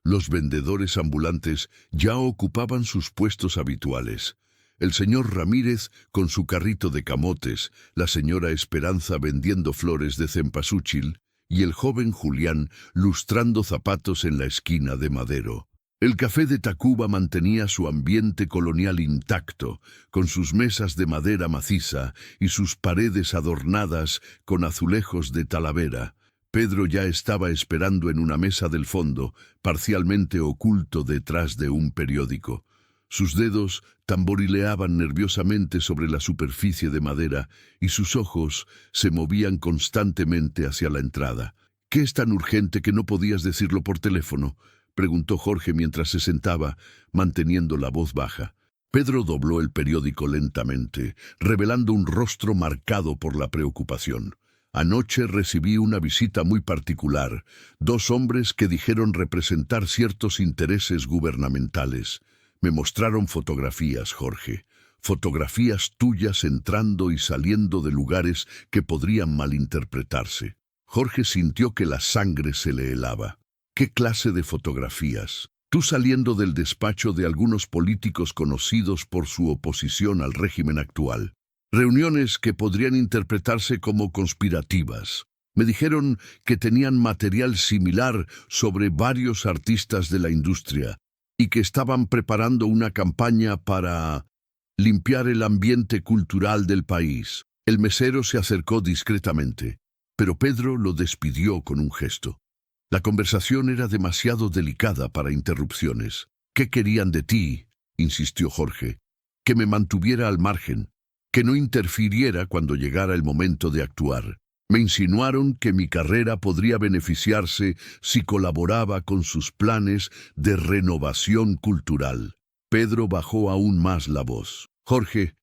Los vendedores ambulantes ya ocupaban sus puestos habituales. El señor Ramírez con su carrito de camotes, la señora Esperanza vendiendo flores de cempasúchil y el joven Julián lustrando zapatos en la esquina de Madero. El Café de Tacuba mantenía su ambiente colonial intacto, con sus mesas de madera maciza y sus paredes adornadas con azulejos de Talavera. Pedro ya estaba esperando en una mesa del fondo, parcialmente oculto detrás de un periódico. Sus dedos tamborileaban nerviosamente sobre la superficie de madera y sus ojos se movían constantemente hacia la entrada. «¿Qué es tan urgente que no podías decirlo por teléfono?», preguntó Jorge mientras se sentaba, manteniendo la voz baja. Pedro dobló el periódico lentamente, revelando un rostro marcado por la preocupación. «Anoche recibí una visita muy particular, 2 hombres que dijeron representar ciertos intereses gubernamentales. Me mostraron fotografías, Jorge, fotografías tuyas entrando y saliendo de lugares que podrían malinterpretarse». Jorge sintió que la sangre se le helaba. «¿Qué clase de fotografías? Tú saliendo del despacho de algunos políticos conocidos por su oposición al régimen actual. Reuniones que podrían interpretarse como conspirativas. Me dijeron que tenían material similar sobre varios artistas de la industria y que estaban preparando una campaña para limpiar el ambiente cultural del país». El mesero se acercó discretamente, pero Pedro lo despidió con un gesto. La conversación era demasiado delicada para interrupciones. «¿Qué querían de ti?», insistió Jorge. «Que me mantuviera al margen, que no interfiriera cuando llegara el momento de actuar. Me insinuaron que mi carrera podría beneficiarse si colaboraba con sus planes de renovación cultural». Pedro bajó aún más la voz. «Jorge,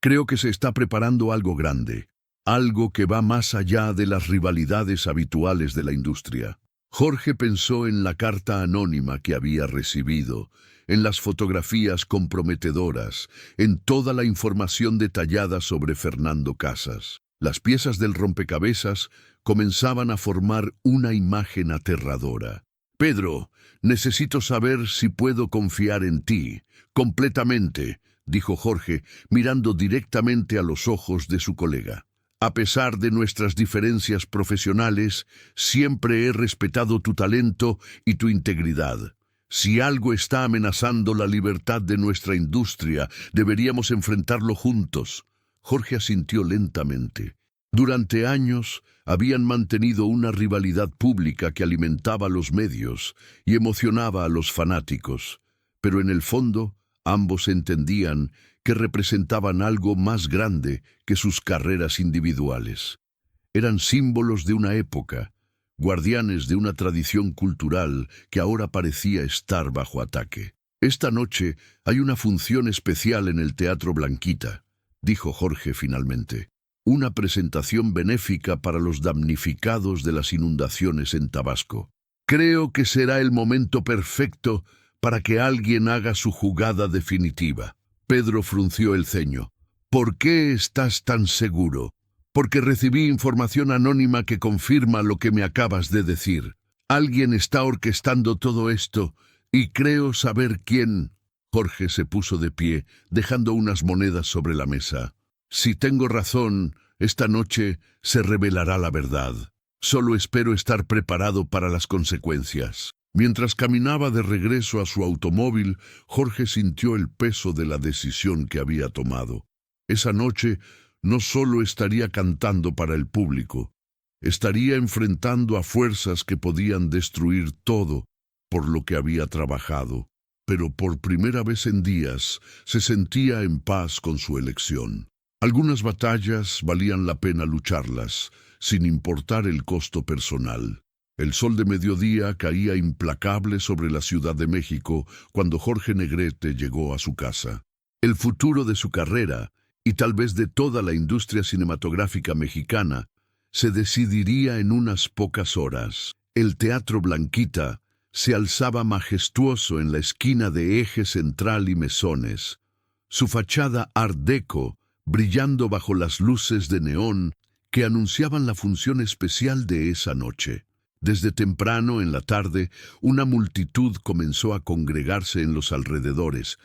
creo que se está preparando algo grande, algo que va más allá de las rivalidades habituales de la industria». Jorge pensó en la carta anónima que había recibido, en las fotografías comprometedoras, en toda la información detallada sobre Fernando Casas. Las piezas del rompecabezas comenzaban a formar una imagen aterradora. «Pedro, necesito saber si puedo confiar en ti, completamente», dijo Jorge, mirando directamente a los ojos de su colega. «A pesar de nuestras diferencias profesionales, siempre he respetado tu talento y tu integridad. Si algo está amenazando la libertad de nuestra industria, deberíamos enfrentarlo juntos». Jorge asintió lentamente. Durante años habían mantenido una rivalidad pública que alimentaba los medios y emocionaba a los fanáticos, pero en el fondo ambos entendían que representaban algo más grande que sus carreras individuales. Eran símbolos de una época, guardianes de una tradición cultural que ahora parecía estar bajo ataque. «Esta noche hay una función especial en el Teatro Blanquita», dijo Jorge finalmente. «Una presentación benéfica para los damnificados de las inundaciones en Tabasco. Creo que será el momento perfecto para que alguien haga su jugada definitiva». Pedro frunció el ceño. «¿Por qué estás tan seguro?». «Porque recibí información anónima que confirma lo que me acabas de decir. Alguien está orquestando todo esto, y creo saber quién». Jorge se puso de pie, dejando unas monedas sobre la mesa. «Si tengo razón, esta noche se revelará la verdad. Solo espero estar preparado para las consecuencias». Mientras caminaba de regreso a su automóvil, Jorge sintió el peso de la decisión que había tomado. Esa noche no solo estaría cantando para el público, estaría enfrentando a fuerzas que podían destruir todo por lo que había trabajado. Pero por primera vez en días se sentía en paz con su elección. Algunas batallas valían la pena lucharlas, sin importar el costo personal. El sol de mediodía caía implacable sobre la Ciudad de México cuando Jorge Negrete llegó a su casa. El futuro de su carrera, y tal vez de toda la industria cinematográfica mexicana, se decidiría en unas pocas horas. El Teatro Blanquita se alzaba majestuoso en la esquina de Eje Central y Mesones, su fachada Art Deco brillando bajo las luces de neón que anunciaban la función especial de esa noche. Desde temprano en la tarde, una multitud comenzó a congregarse en los alrededores,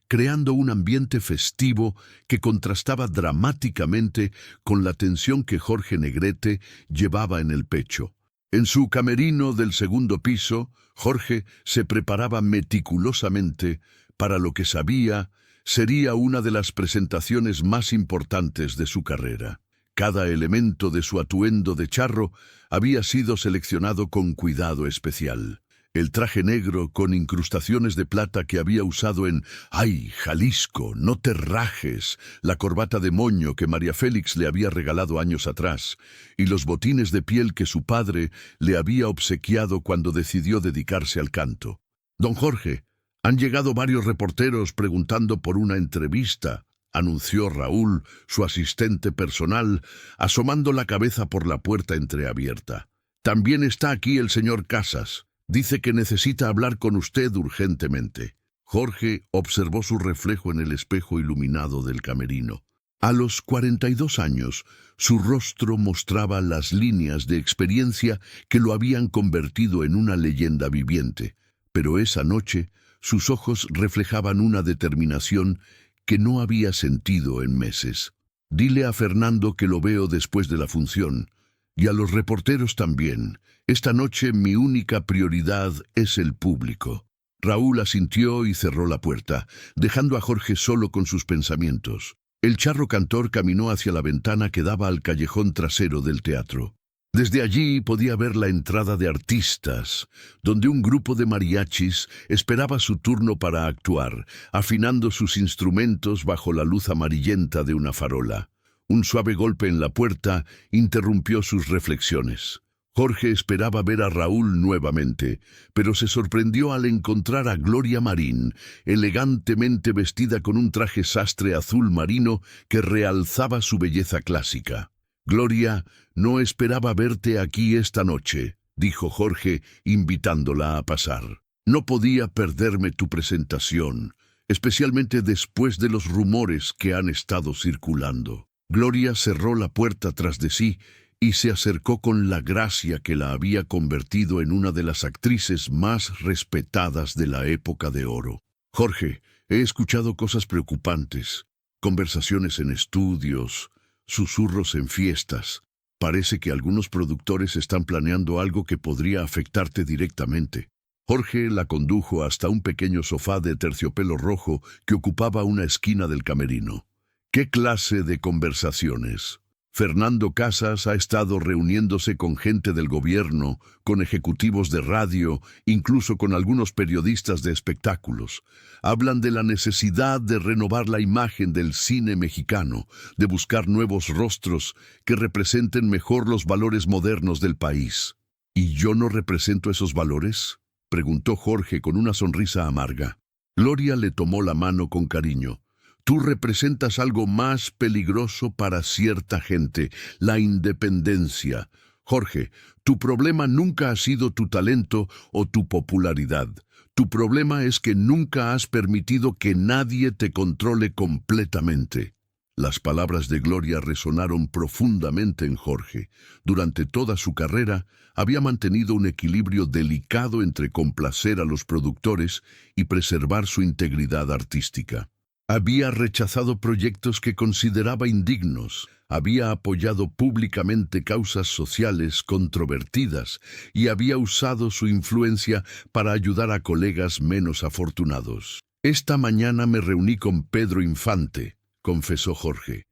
creando un ambiente festivo que contrastaba dramáticamente con la tensión que Jorge Negrete llevaba en el pecho. En su camerino del segundo piso, Jorge se preparaba meticulosamente para lo que sabía sería una de las presentaciones más importantes de su carrera. Cada elemento de su atuendo de charro había sido seleccionado con cuidado especial. El traje negro con incrustaciones de plata que había usado en ¡Ay, Jalisco, no te rajes!, la corbata de moño que María Félix le había regalado años atrás, y los botines de piel que su padre le había obsequiado cuando decidió dedicarse al canto. «Don Jorge, han llegado varios reporteros preguntando por una entrevista», anunció Raúl, su asistente personal, asomando la cabeza por la puerta entreabierta. «También está aquí el señor Casas. Dice que necesita hablar con usted urgentemente». Jorge observó su reflejo en el espejo iluminado del camerino. A los 42 años, su rostro mostraba las líneas de experiencia que lo habían convertido en una leyenda viviente. Pero esa noche, sus ojos reflejaban una determinación que no había sentido en meses. «Dile a Fernando que lo veo después de la función. Y a los reporteros también. Esta noche mi única prioridad es el público». Raúl asintió y cerró la puerta, dejando a Jorge solo con sus pensamientos. El charro cantor caminó hacia la ventana que daba al callejón trasero del teatro. Desde allí podía ver la entrada de artistas, donde un grupo de mariachis esperaba su turno para actuar, afinando sus instrumentos bajo la luz amarillenta de una farola. Un suave golpe en la puerta interrumpió sus reflexiones. Jorge esperaba ver a Raúl nuevamente, pero se sorprendió al encontrar a Gloria Marín, elegantemente vestida con un traje sastre azul marino que realzaba su belleza clásica. «Gloria, no esperaba verte aquí esta noche», dijo Jorge, invitándola a pasar. «No podía perderme tu presentación, especialmente después de los rumores que han estado circulando». Gloria cerró la puerta tras de sí y se acercó con la gracia que la había convertido en una de las actrices más respetadas de la época de oro. «Jorge, he escuchado cosas preocupantes, conversaciones en estudios, susurros en fiestas. Parece que algunos productores están planeando algo que podría afectarte directamente». Jorge la condujo hasta un pequeño sofá de terciopelo rojo que ocupaba una esquina del camerino. «¿Qué clase de conversaciones?» «Fernando Casas ha estado reuniéndose con gente del gobierno, con ejecutivos de radio, incluso con algunos periodistas de espectáculos. Hablan de la necesidad de renovar la imagen del cine mexicano, de buscar nuevos rostros que representen mejor los valores modernos del país». «¿Y yo no represento esos valores?», preguntó Jorge con una sonrisa amarga. Gloria le tomó la mano con cariño. «Tú representas algo más peligroso para cierta gente, la independencia. Jorge, tu problema nunca ha sido tu talento o tu popularidad. Tu problema es que nunca has permitido que nadie te controle completamente». Las palabras de Gloria resonaron profundamente en Jorge. Durante toda su carrera, había mantenido un equilibrio delicado entre complacer a los productores y preservar su integridad artística. Había rechazado proyectos que consideraba indignos, había apoyado públicamente causas sociales controvertidas y había usado su influencia para ayudar a colegas menos afortunados. «Esta mañana me reuní con Pedro Infante», confesó Jorge.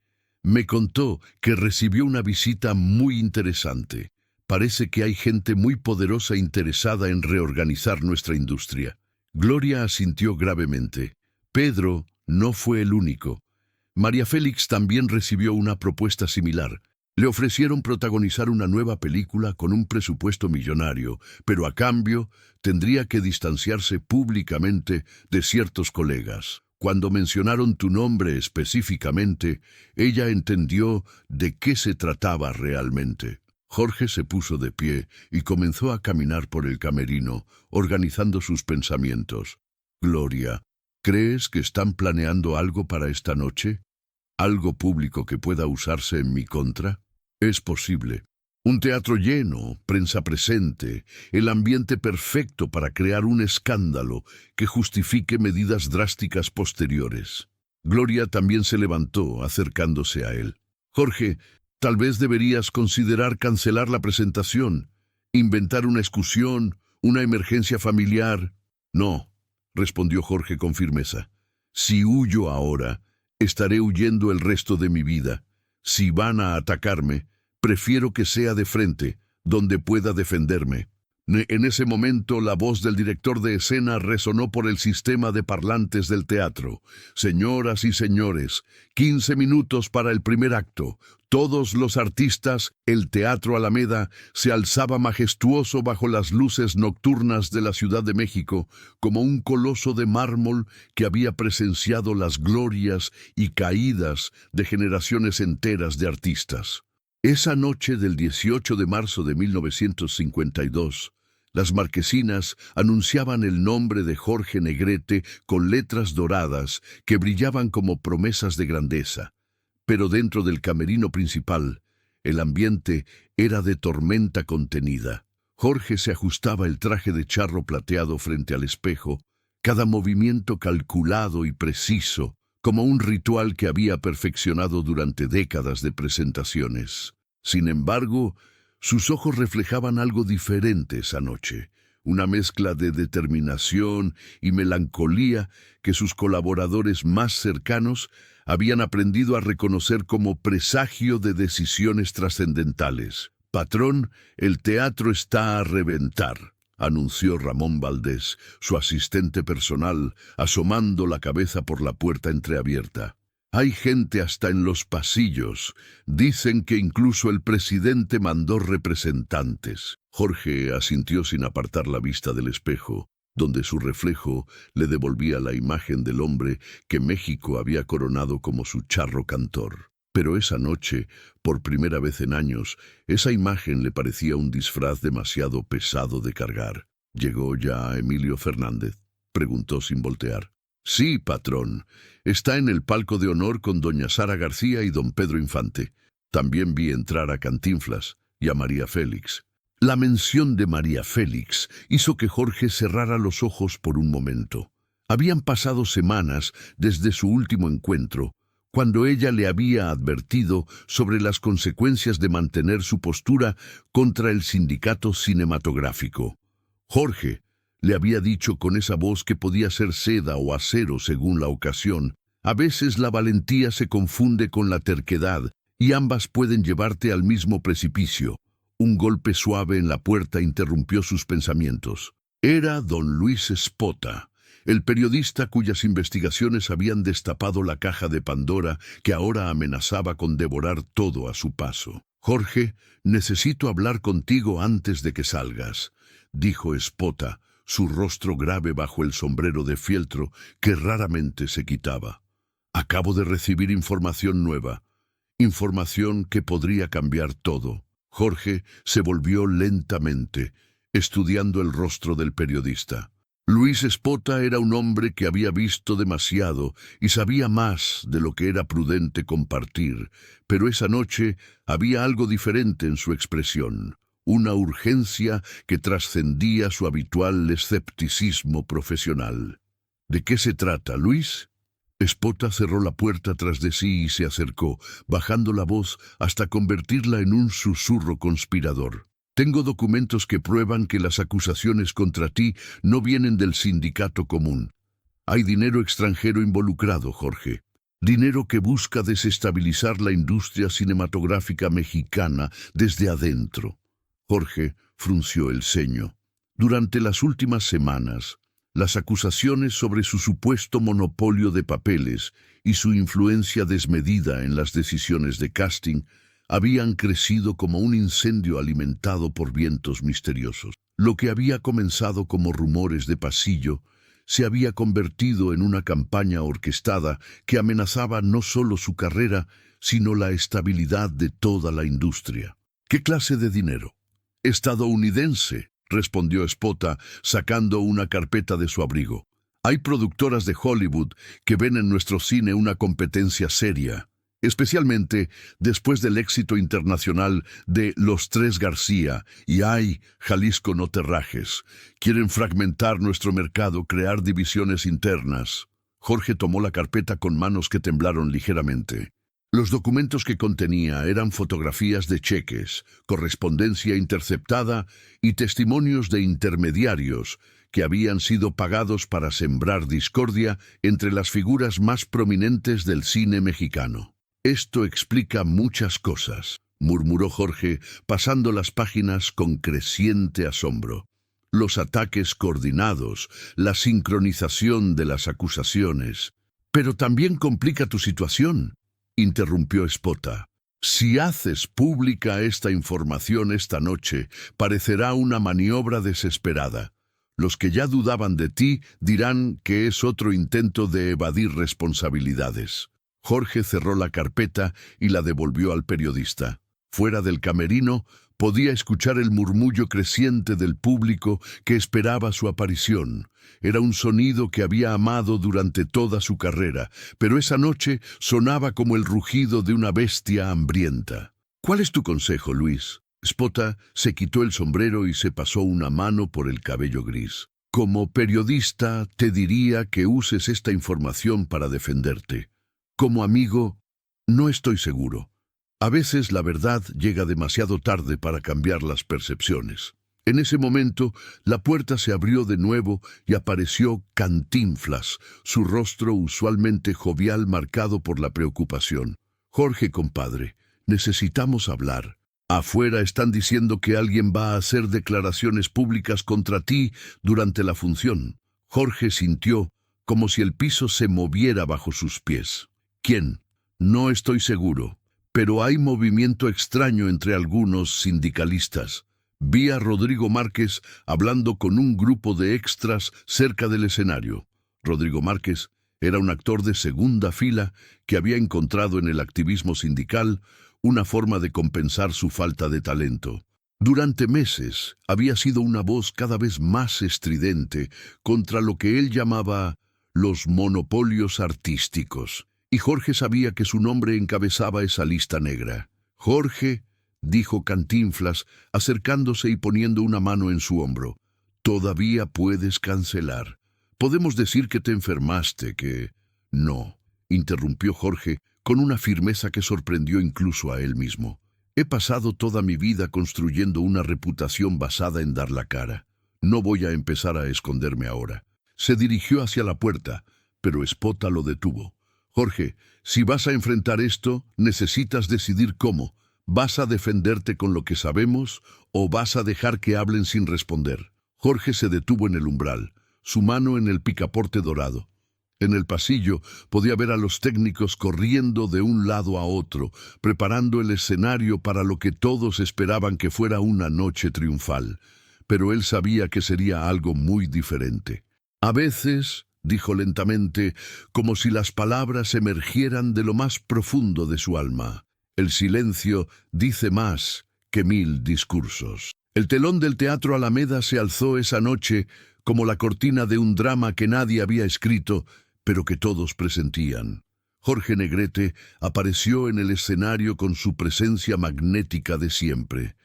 «Me contó que recibió una visita muy interesante. Parece que hay gente muy poderosa interesada en reorganizar nuestra industria». Gloria asintió gravemente. Pedro no fue el único. María Félix también recibió una propuesta similar. Le ofrecieron protagonizar una nueva película con un presupuesto millonario, pero a cambio tendría que distanciarse públicamente de ciertos colegas. Cuando mencionaron tu nombre específicamente, ella entendió de qué se trataba realmente. Jorge se puso de pie y comenzó a caminar por el camerino, organizando sus pensamientos. Gloria, ¿crees que están planeando algo para esta noche? ¿Algo público que pueda usarse en mi contra? Es posible. Un teatro lleno, prensa presente, el ambiente perfecto para crear un escándalo que justifique medidas drásticas posteriores. Gloria también se levantó, acercándose a él. Jorge, tal vez deberías considerar cancelar la presentación, inventar una excursión, una emergencia familiar. No, respondió Jorge con firmeza. Si huyo ahora, estaré huyendo el resto de mi vida. Si van a atacarme, prefiero que sea de frente, donde pueda defenderme. En ese momento, la voz del director de escena resonó por el sistema de parlantes del teatro. Señoras y señores, 15 minutos para el primer acto. Todos los artistas, el Teatro Alameda, se alzaba majestuoso bajo las luces nocturnas de la Ciudad de México, como un coloso de mármol que había presenciado las glorias y caídas de generaciones enteras de artistas. Esa noche del 18 de marzo de 1952, las marquesinas anunciaban el nombre de Jorge Negrete con letras doradas que brillaban como promesas de grandeza. Pero dentro del camerino principal, el ambiente era de tormenta contenida. Jorge se ajustaba el traje de charro plateado frente al espejo, cada movimiento calculado y preciso, como un ritual que había perfeccionado durante décadas de presentaciones. Sin embargo, sus ojos reflejaban algo diferente esa noche, una mezcla de determinación y melancolía que sus colaboradores más cercanos habían aprendido a reconocer como presagio de decisiones trascendentales. Patrón, el teatro está a reventar, anunció Ramón Valdés, su asistente personal, asomando la cabeza por la puerta entreabierta. Hay gente hasta en los pasillos. Dicen que incluso el presidente mandó representantes. Jorge asintió sin apartar la vista del espejo, donde su reflejo le devolvía la imagen del hombre que México había coronado como su charro cantor. Pero esa noche, por primera vez en años, esa imagen le parecía un disfraz demasiado pesado de cargar. ¿Llegó ya Emilio Fernández?, preguntó sin voltear. Sí, patrón. Está en el palco de honor con doña Sara García y don Pedro Infante. También vi entrar a Cantinflas y a María Félix. La mención de María Félix hizo que Jorge cerrara los ojos por un momento. Habían pasado semanas desde su último encuentro, cuando ella le había advertido sobre las consecuencias de mantener su postura contra el sindicato cinematográfico. Jorge le había dicho con esa voz que podía ser seda o acero según la ocasión. A veces la valentía se confunde con la terquedad y ambas pueden llevarte al mismo precipicio. Un golpe suave en la puerta interrumpió sus pensamientos. Era don Luis Espota, el periodista cuyas investigaciones habían destapado la caja de Pandora que ahora amenazaba con devorar todo a su paso. Jorge, necesito hablar contigo antes de que salgas, dijo Espota, su rostro grave bajo el sombrero de fieltro que raramente se quitaba. Acabo de recibir información nueva, información que podría cambiar todo. Jorge se volvió lentamente, estudiando el rostro del periodista. Luis Espota era un hombre que había visto demasiado y sabía más de lo que era prudente compartir, pero esa noche había algo diferente en su expresión. Una urgencia que trascendía su habitual escepticismo profesional. ¿De qué se trata, Luis? Espota cerró la puerta tras de sí y se acercó, bajando la voz hasta convertirla en un susurro conspirador. Tengo documentos que prueban que las acusaciones contra ti no vienen del sindicato común. Hay dinero extranjero involucrado, Jorge. Dinero que busca desestabilizar la industria cinematográfica mexicana desde adentro. Jorge frunció el ceño. Durante las últimas semanas, las acusaciones sobre su supuesto monopolio de papeles y su influencia desmedida en las decisiones de casting habían crecido como un incendio alimentado por vientos misteriosos. Lo que había comenzado como rumores de pasillo se había convertido en una campaña orquestada que amenazaba no solo su carrera, sino la estabilidad de toda la industria. ¿Qué clase de dinero? Estadounidense, respondió Spota, sacando una carpeta de su abrigo. Hay productoras de Hollywood que ven en nuestro cine una competencia seria, especialmente después del éxito internacional de Los Tres García y ¡Ay, Jalisco no te rajes! Quieren fragmentar nuestro mercado, crear divisiones internas. Jorge tomó la carpeta con manos que temblaron ligeramente. Los documentos que contenía eran fotografías de cheques, correspondencia interceptada y testimonios de intermediarios que habían sido pagados para sembrar discordia entre las figuras más prominentes del cine mexicano. Esto explica muchas cosas, murmuró Jorge, pasando las páginas con creciente asombro. Los ataques coordinados, la sincronización de las acusaciones. Pero también complica tu situación, interrumpió Spota. Si haces pública esta información esta noche, parecerá una maniobra desesperada. Los que ya dudaban de ti dirán que es otro intento de evadir responsabilidades. Jorge cerró la carpeta y la devolvió al periodista. Fuera del camerino, podía escuchar el murmullo creciente del público que esperaba su aparición. Era un sonido que había amado durante toda su carrera, pero esa noche sonaba como el rugido de una bestia hambrienta. ¿Cuál es tu consejo, Luis? Spota se quitó el sombrero y se pasó una mano por el cabello gris. Como periodista, te diría que uses esta información para defenderte. Como amigo, no estoy seguro. A veces la verdad llega demasiado tarde para cambiar las percepciones. En ese momento, la puerta se abrió de nuevo y apareció Cantinflas, su rostro usualmente jovial marcado por la preocupación. Jorge, compadre, necesitamos hablar. Afuera están diciendo que alguien va a hacer declaraciones públicas contra ti durante la función. Jorge sintió como si el piso se moviera bajo sus pies. ¿Quién? No estoy seguro. Pero hay movimiento extraño entre algunos sindicalistas. Vi a Rodrigo Márquez hablando con un grupo de extras cerca del escenario. Rodrigo Márquez era un actor de segunda fila que había encontrado en el activismo sindical una forma de compensar su falta de talento. Durante meses había sido una voz cada vez más estridente contra lo que él llamaba los monopolios artísticos. Y Jorge sabía que su nombre encabezaba esa lista negra. Jorge, dijo Cantinflas, acercándose y poniendo una mano en su hombro, todavía puedes cancelar. Podemos decir que te enfermaste, que... No, interrumpió Jorge con una firmeza que sorprendió incluso a él mismo. He pasado toda mi vida construyendo una reputación basada en dar la cara. No voy a empezar a esconderme ahora. Se dirigió hacia la puerta, pero Spota lo detuvo. Jorge, si vas a enfrentar esto, necesitas decidir cómo. ¿Vas a defenderte con lo que sabemos o vas a dejar que hablen sin responder? Jorge se detuvo en el umbral, su mano en el picaporte dorado. En el pasillo podía ver a los técnicos corriendo de un lado a otro, preparando el escenario para lo que todos esperaban que fuera una noche triunfal. Pero él sabía que sería algo muy diferente. A veces, dijo lentamente, como si las palabras emergieran de lo más profundo de su alma. El silencio dice más que 1000 discursos. El telón del Teatro Alameda se alzó esa noche como la cortina de un drama que nadie había escrito, pero que todos presentían. Jorge Negrete apareció en el escenario con su presencia magnética de siempre,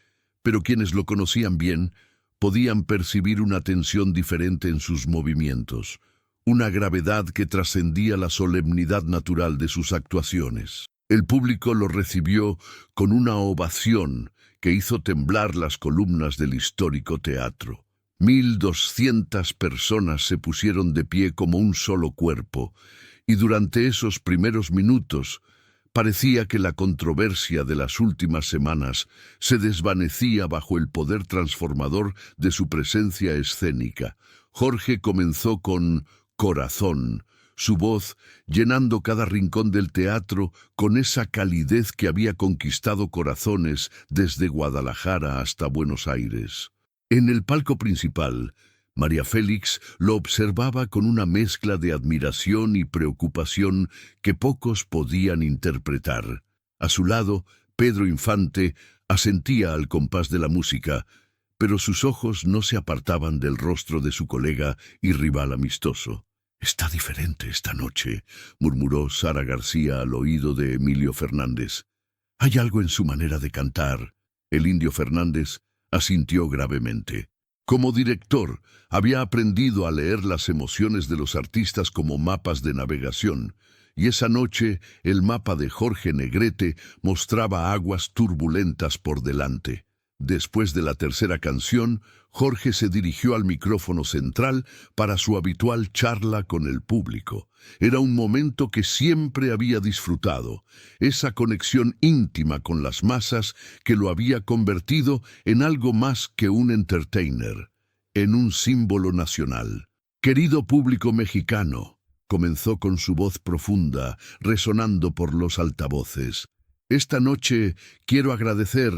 pero quienes lo conocían bien podían percibir una tensión diferente en sus movimientos, una gravedad que trascendía la solemnidad natural de sus actuaciones. El público lo recibió con una ovación que hizo temblar las columnas del histórico teatro. 1200 personas se pusieron de pie como un solo cuerpo, y durante esos primeros minutos parecía que la controversia de las últimas semanas se desvanecía bajo el poder transformador de su presencia escénica. Jorge comenzó con Corazón, su voz llenando cada rincón del teatro con esa calidez que había conquistado corazones desde Guadalajara hasta Buenos Aires. En el palco principal, María Félix lo observaba con una mezcla de admiración y preocupación que pocos podían interpretar. A su lado, Pedro Infante Asentía al compás de la música, pero sus ojos no se apartaban del rostro de su colega y rival amistoso. «Está diferente esta noche», murmuró Sara García al oído de Emilio Fernández. «Hay algo en su manera de cantar». El indio Fernández asintió gravemente. Como director, había aprendido a leer las emociones de los artistas como mapas de navegación, y esa noche el mapa de Jorge Negrete mostraba aguas turbulentas por delante. Después de la tercera canción, Jorge se dirigió al micrófono central para su habitual charla con el público. Era un momento que siempre había disfrutado, esa conexión íntima con las masas que lo había convertido en algo más que un entertainer, en un símbolo nacional. «Querido público mexicano», comenzó con su voz profunda, resonando por los altavoces. «Esta noche quiero agradecer»,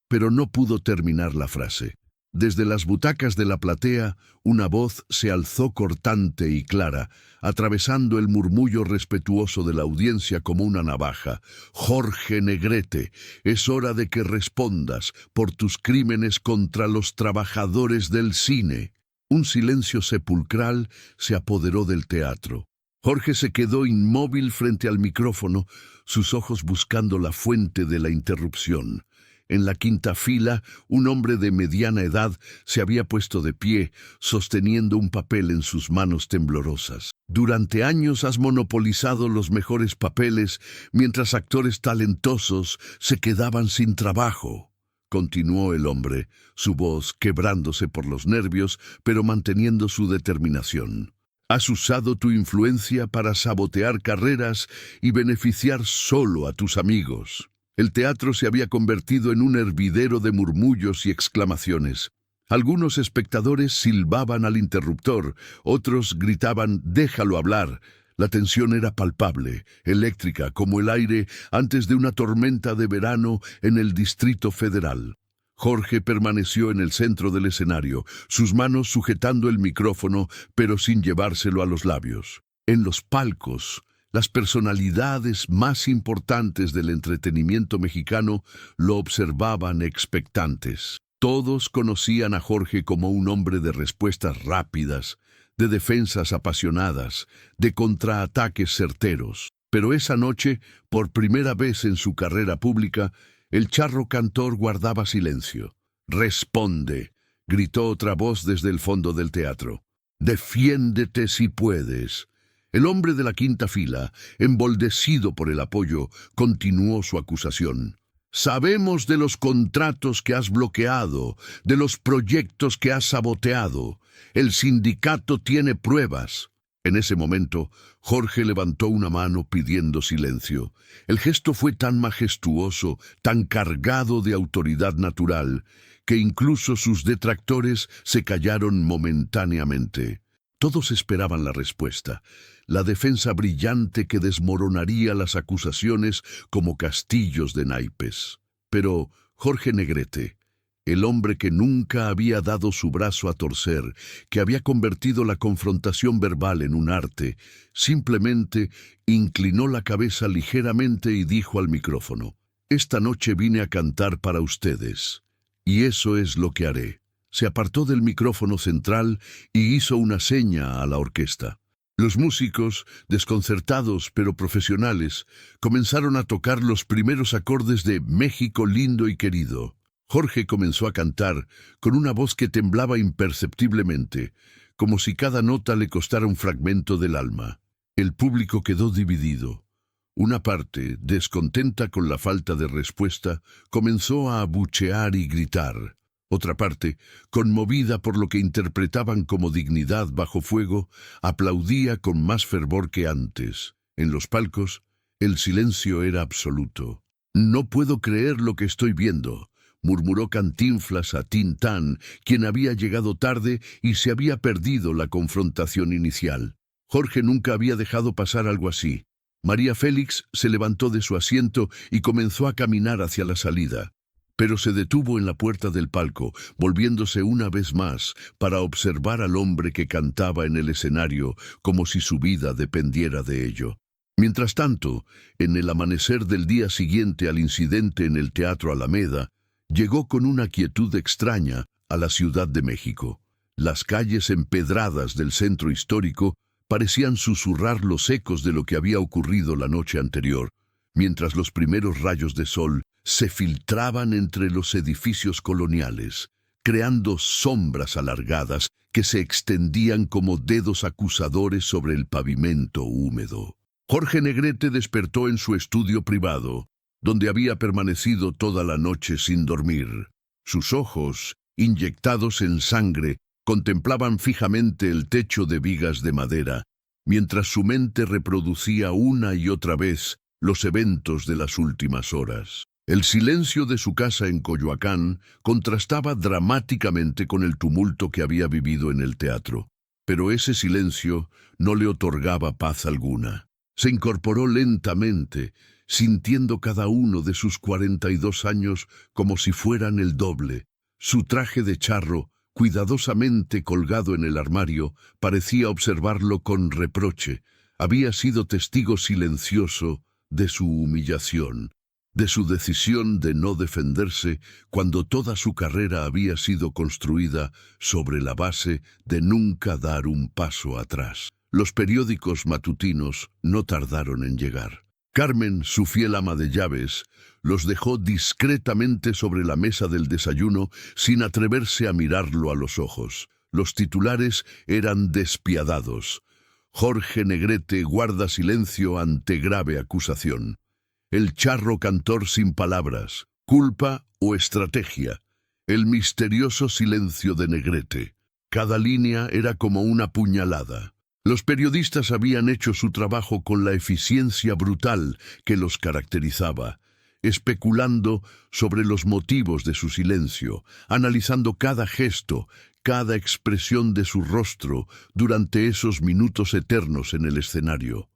pero no pudo terminar la frase. Desde las butacas de la platea, una voz se alzó cortante y clara, atravesando el murmullo respetuoso de la audiencia como una navaja. «Jorge Negrete, es hora de que respondas por tus crímenes contra los trabajadores del cine». Un silencio sepulcral se apoderó del teatro. Jorge se quedó inmóvil frente al micrófono, sus ojos buscando la fuente de la interrupción. En la quinta fila, un hombre de mediana edad se había puesto de pie, sosteniendo un papel en sus manos temblorosas. «Durante años has monopolizado los mejores papeles, mientras actores talentosos se quedaban sin trabajo», continuó el hombre, su voz quebrándose por los nervios, pero manteniendo su determinación. «Has usado tu influencia para sabotear carreras y beneficiar solo a tus amigos». El teatro se había convertido en un hervidero de murmullos y exclamaciones. Algunos espectadores silbaban al interruptor, otros gritaban «déjalo hablar». La tensión era palpable, eléctrica, como el aire antes de una tormenta de verano en el Distrito Federal. Jorge permaneció en el centro del escenario, sus manos sujetando el micrófono, pero sin llevárselo a los labios. En los palcos, las personalidades más importantes del entretenimiento mexicano lo observaban expectantes. Todos conocían a Jorge como un hombre de respuestas rápidas, de defensas apasionadas, de contraataques certeros. Pero esa noche, por primera vez en su carrera pública, el charro cantor guardaba silencio. «Responde», gritó otra voz desde el fondo del teatro. «Defiéndete si puedes». El hombre de la quinta fila, emboldecido por el apoyo, continuó su acusación. «Sabemos de los contratos que has bloqueado, de los proyectos que has saboteado. El sindicato tiene pruebas». En ese momento, Jorge levantó una mano pidiendo silencio. El gesto fue tan majestuoso, tan cargado de autoridad natural, que incluso sus detractores se callaron momentáneamente. Todos esperaban la respuesta, la defensa brillante que desmoronaría las acusaciones como castillos de naipes. Pero Jorge Negrete, el hombre que nunca había dado su brazo a torcer, que había convertido la confrontación verbal en un arte, simplemente inclinó la cabeza ligeramente y dijo al micrófono: «Esta noche vine a cantar para ustedes, y eso es lo que haré». Se apartó del micrófono central y hizo una seña a la orquesta. Los músicos, desconcertados pero profesionales, comenzaron a tocar los primeros acordes de «México lindo y querido». Jorge comenzó a cantar con una voz que temblaba imperceptiblemente, como si cada nota le costara un fragmento del alma. El público quedó dividido. Una parte, descontenta con la falta de respuesta, comenzó a abuchear y gritar. Otra parte, conmovida por lo que interpretaban como dignidad bajo fuego, aplaudía con más fervor que antes. En los palcos, el silencio era absoluto. «No puedo creer lo que estoy viendo», murmuró Cantinflas a Tintán, quien había llegado tarde y se había perdido la confrontación inicial. Jorge nunca había dejado pasar algo así. María Félix se levantó de su asiento y comenzó a caminar hacia la salida, pero se detuvo en la puerta del palco, volviéndose una vez más para observar al hombre que cantaba en el escenario como si su vida dependiera de ello. Mientras tanto, en el amanecer del día siguiente al incidente en el Teatro Alameda, llegó con una quietud extraña a la Ciudad de México. Las calles empedradas del centro histórico parecían susurrar los ecos de lo que había ocurrido la noche anterior, mientras los primeros rayos de sol se filtraban entre los edificios coloniales, creando sombras alargadas que se extendían como dedos acusadores sobre el pavimento húmedo. Jorge Negrete despertó en su estudio privado, donde había permanecido toda la noche sin dormir. Sus ojos, inyectados en sangre, contemplaban fijamente el techo de vigas de madera, mientras su mente reproducía una y otra vez los eventos de las últimas horas. El silencio de su casa en Coyoacán contrastaba dramáticamente con el tumulto que había vivido en el teatro, pero ese silencio no le otorgaba paz alguna. Se incorporó lentamente, sintiendo cada uno de sus 42 años como si fueran el doble. Su traje de charro, cuidadosamente colgado en el armario, parecía observarlo con reproche. Había sido testigo silencioso de su humillación, de su decisión de no defenderse cuando toda su carrera había sido construida sobre la base de nunca dar un paso atrás. Los periódicos matutinos no tardaron en llegar. Carmen, su fiel ama de llaves, los dejó discretamente sobre la mesa del desayuno sin atreverse a mirarlo a los ojos. Los titulares eran despiadados. Jorge Negrete guarda silencio ante grave acusación. El charro cantor sin palabras. Culpa o estrategia. El misterioso silencio de Negrete. Cada línea era como una puñalada. Los periodistas habían hecho su trabajo con la eficiencia brutal que los caracterizaba, especulando sobre los motivos de su silencio, analizando cada gesto, cada expresión de su rostro durante esos minutos eternos en el escenario.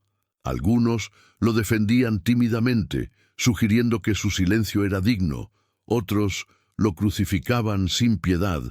Algunos lo defendían tímidamente, sugiriendo que su silencio era digno. Otros lo crucificaban sin piedad,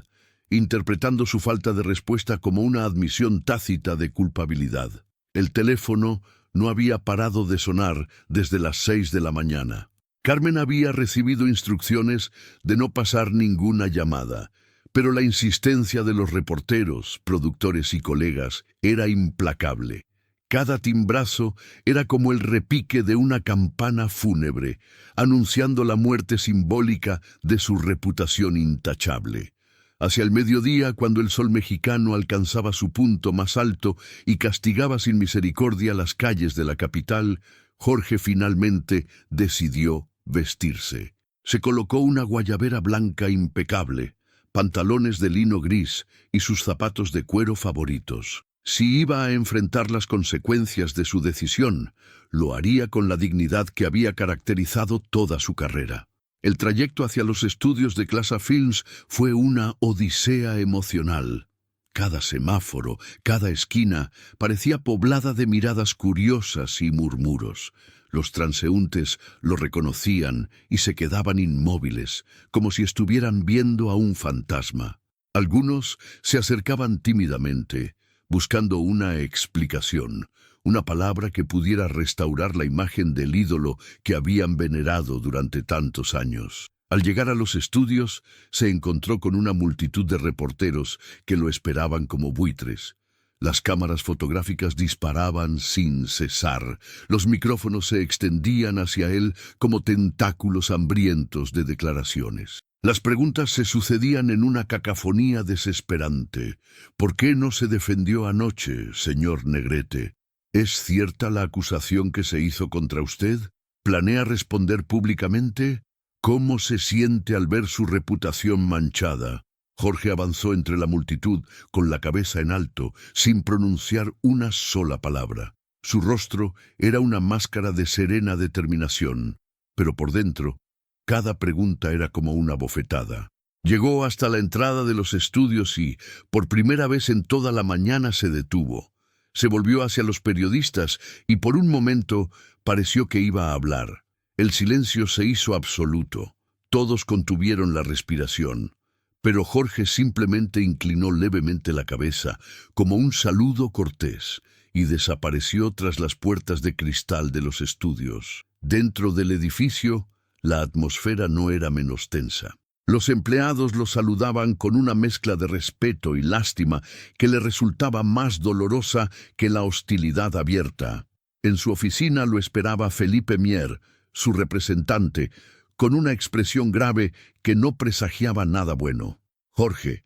interpretando su falta de respuesta como una admisión tácita de culpabilidad. El teléfono no había parado de sonar desde las 6 de la mañana. Carmen había recibido instrucciones de no pasar ninguna llamada, pero la insistencia de los reporteros, productores y colegas era implacable. Cada timbrazo era como el repique de una campana fúnebre, anunciando la muerte simbólica de su reputación intachable. Hacia el mediodía, cuando el sol mexicano alcanzaba su punto más alto y castigaba sin misericordia las calles de la capital, Jorge finalmente decidió vestirse. Se colocó una guayabera blanca impecable, pantalones de lino gris y sus zapatos de cuero favoritos. Si iba a enfrentar las consecuencias de su decisión, lo haría con la dignidad que había caracterizado toda su carrera. El trayecto hacia los estudios de Clasa Films fue una odisea emocional. Cada semáforo, cada esquina, parecía poblada de miradas curiosas y murmuros. Los transeúntes lo reconocían y se quedaban inmóviles, como si estuvieran viendo a un fantasma. Algunos se acercaban tímidamente, buscando una explicación, una palabra que pudiera restaurar la imagen del ídolo que habían venerado durante tantos años. Al llegar a los estudios, se encontró con una multitud de reporteros que lo esperaban como buitres. Las cámaras fotográficas disparaban sin cesar. Los micrófonos se extendían hacia él como tentáculos hambrientos de declaraciones. Las preguntas se sucedían en una cacofonía desesperante. ¿Por qué no se defendió anoche, señor Negrete? ¿Es cierta la acusación que se hizo contra usted? ¿Planea responder públicamente? ¿Cómo se siente al ver su reputación manchada? Jorge avanzó entre la multitud con la cabeza en alto, sin pronunciar una sola palabra. Su rostro era una máscara de serena determinación, pero por dentro, cada pregunta era como una bofetada. Llegó hasta la entrada de los estudios y, por primera vez en toda la mañana, se detuvo. Se volvió hacia los periodistas y por un momento pareció que iba a hablar. El silencio se hizo absoluto. Todos contuvieron la respiración. Pero Jorge simplemente inclinó levemente la cabeza, como un saludo cortés, y desapareció tras las puertas de cristal de los estudios. Dentro del edificio, la atmósfera no era menos tensa. Los empleados lo saludaban con una mezcla de respeto y lástima que le resultaba más dolorosa que la hostilidad abierta. En su oficina lo esperaba Felipe Mier, su representante, con una expresión grave que no presagiaba nada bueno. «Jorge,